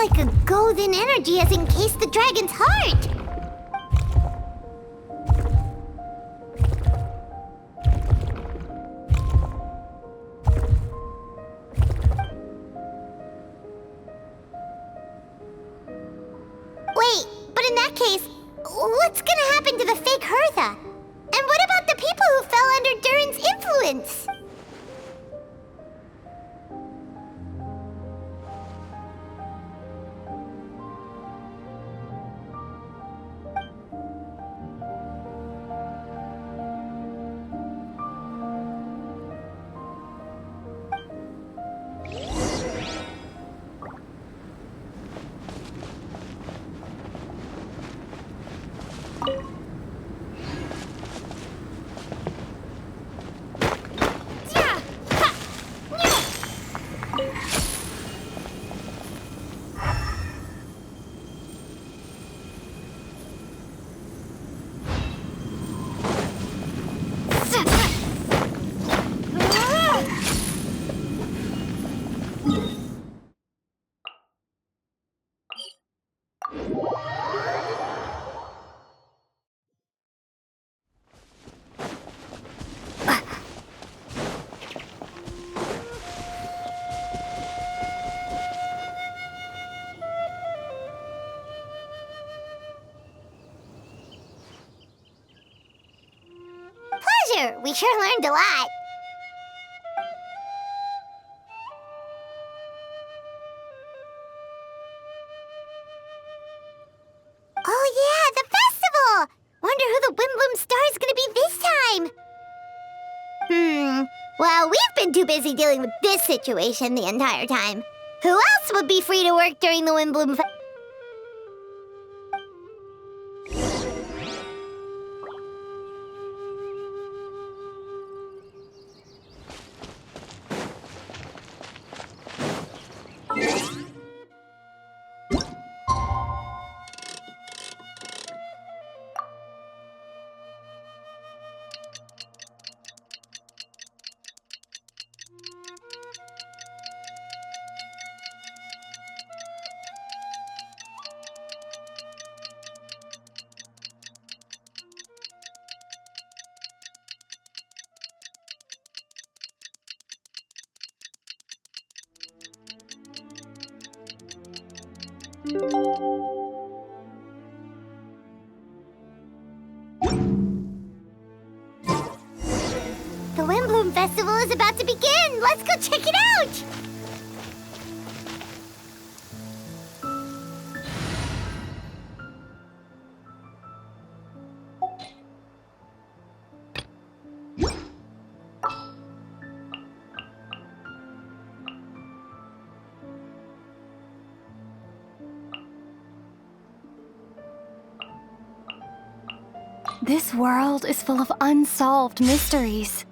like a golden energy has encased the dragon's heart. Wait, but in that case, what's gonna happen to the fake Hertha? And what about the people who fell under Durin's influence? Pleasure! We sure learned a lot. Oh yeah, the festival! Wonder who the Windbloom Star is gonna be this time. Well, we've been too busy dealing with this situation the entire time. Who else would be free to work during the Windbloom The Windbloom Festival is about to begin! Let's go check it out! This world is full of unsolved mysteries.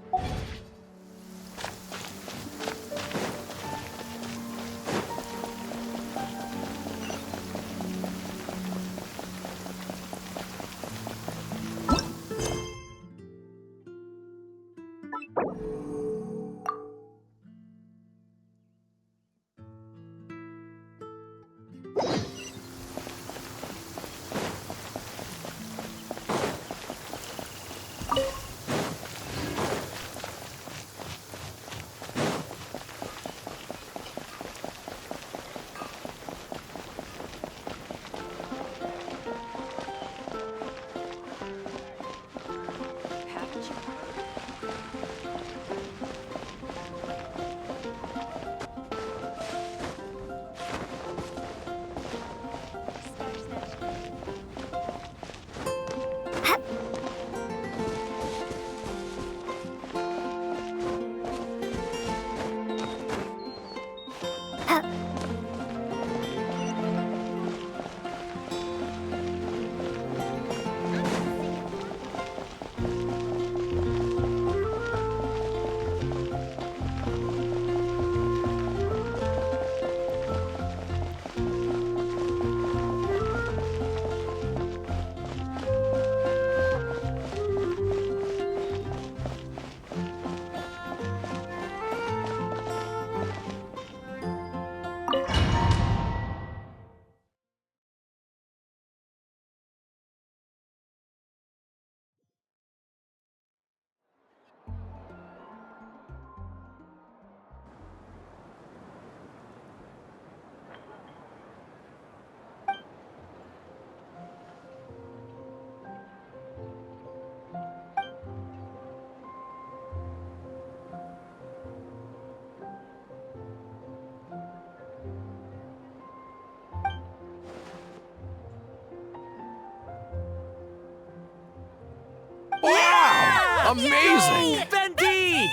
Amazing! Bendy!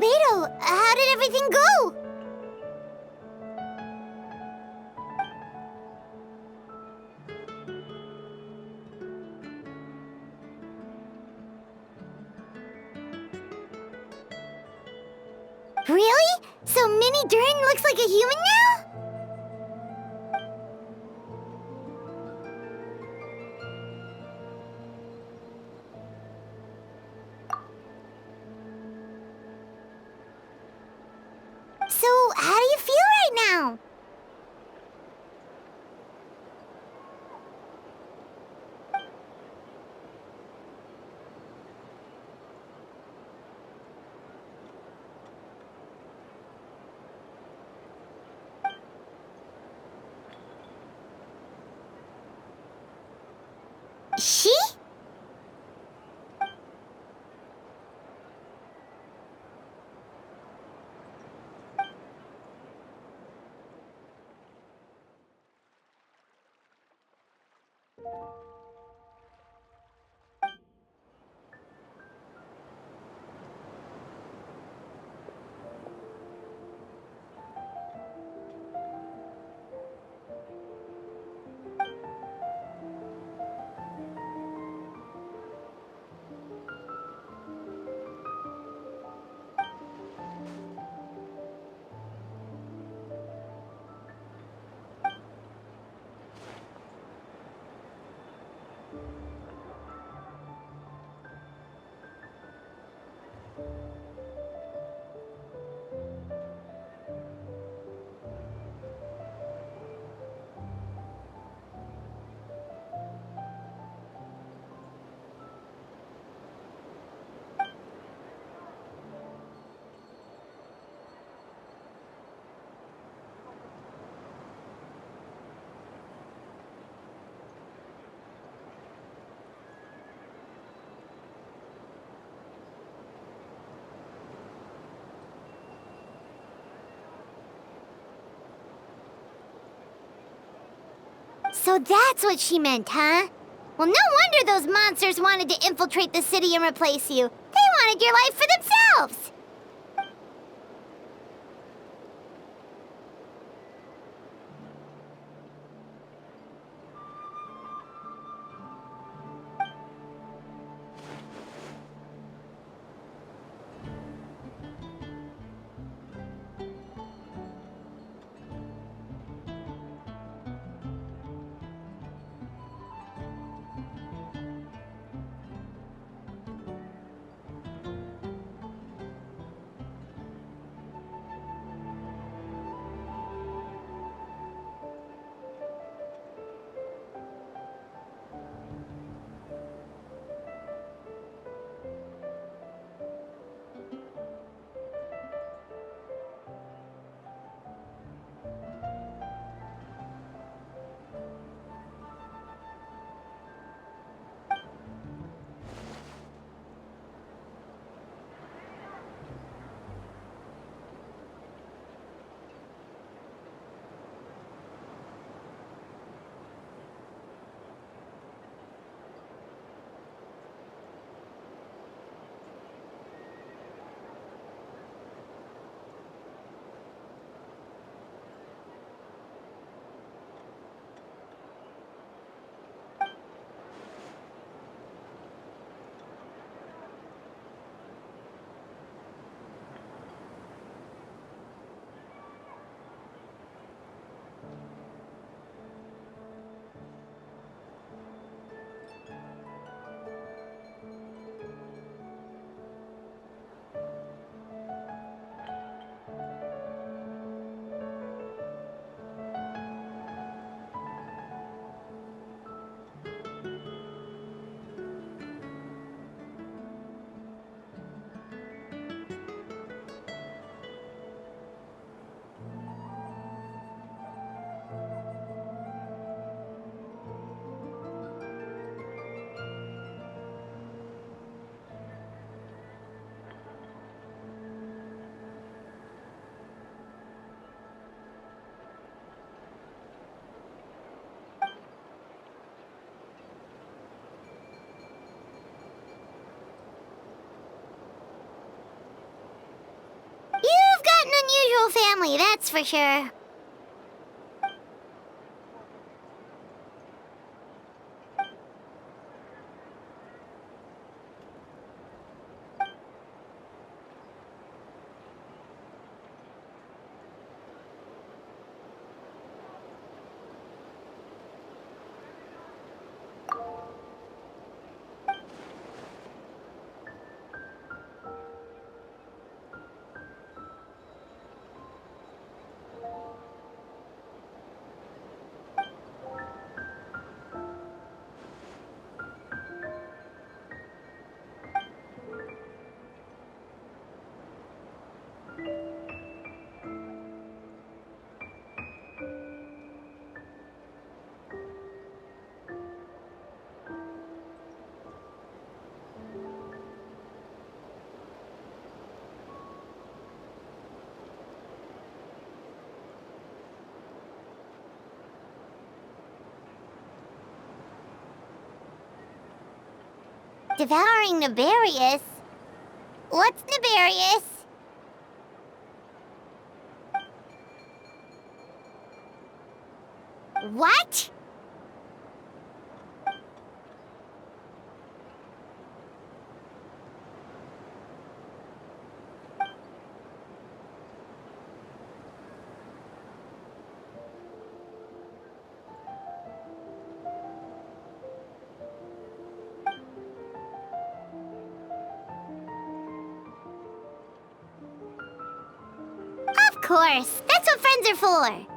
Albedo, how did everything go? Really? So Mini Durin looks like a human now? So, how do you feel right now? She? So that's what she meant, huh? Well, no wonder those monsters wanted to infiltrate the city and replace you. They wanted your life for themselves! You've got an unusual family, that's for sure. Devouring nefarious? What's nefarious? What? Of course, that's what friends are for.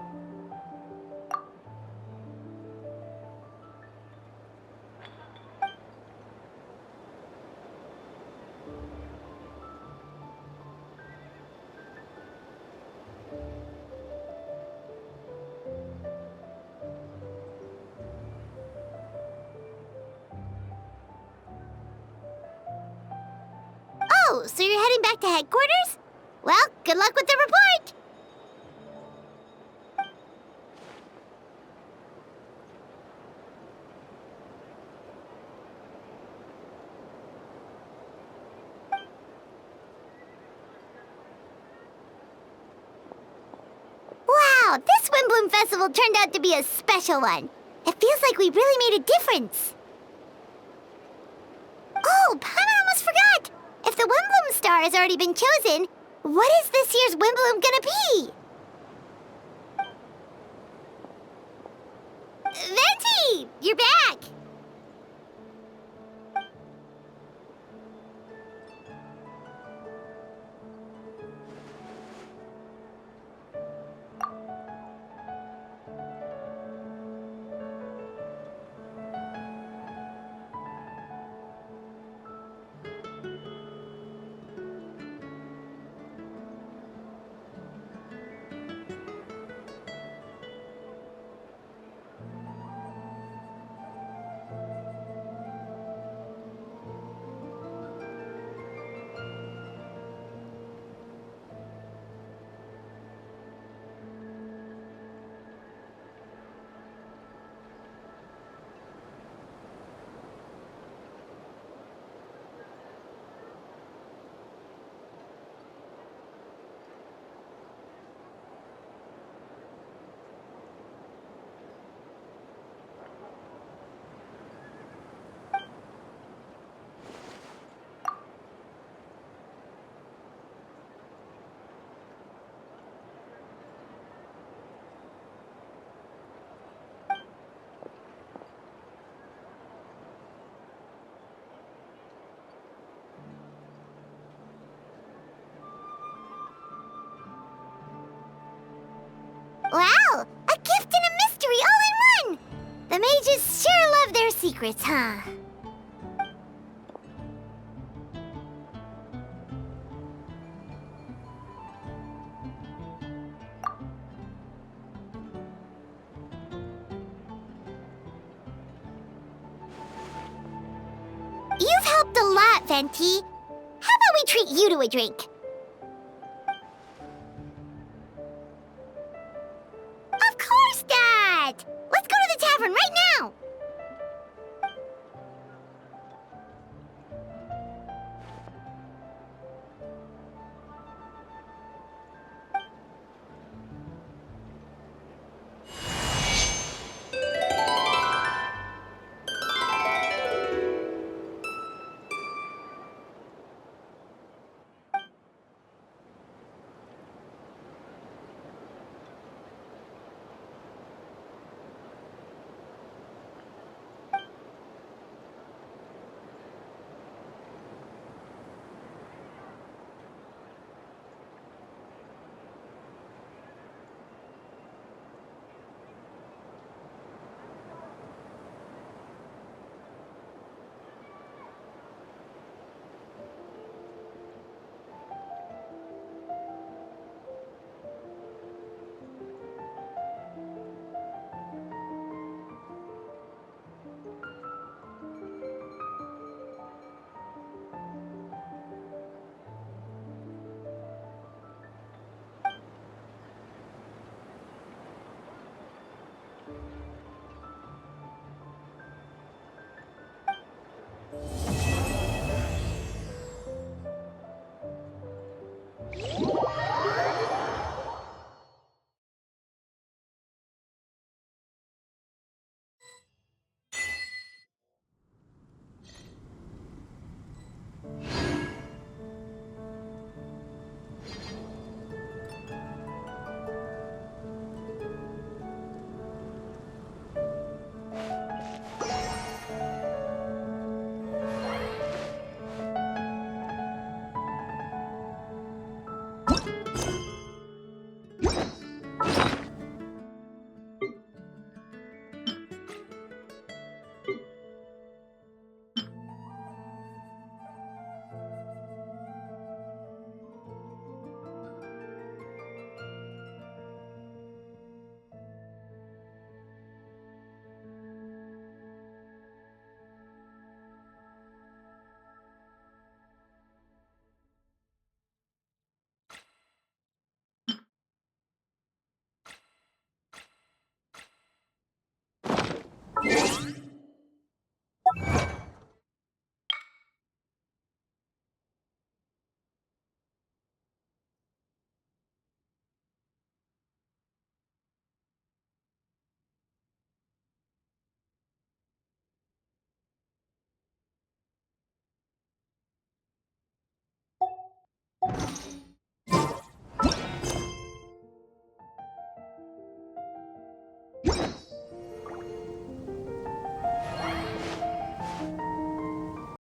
Oh, so you're heading back to headquarters? Well, good luck with the report! Wow, this Windbloom Festival turned out to be a special one. It feels like we really made a difference. Oh, Paimon almost forgot! If the Windbloom star has already been chosen, what is this year's Windbloom gonna be? Venti! You're back! Wow! A gift and a mystery all in one! The mages sure love their secrets, huh? You've helped a lot, Venti. How about we treat you to a drink? Of course not! Let's go to the tavern right now! Huh?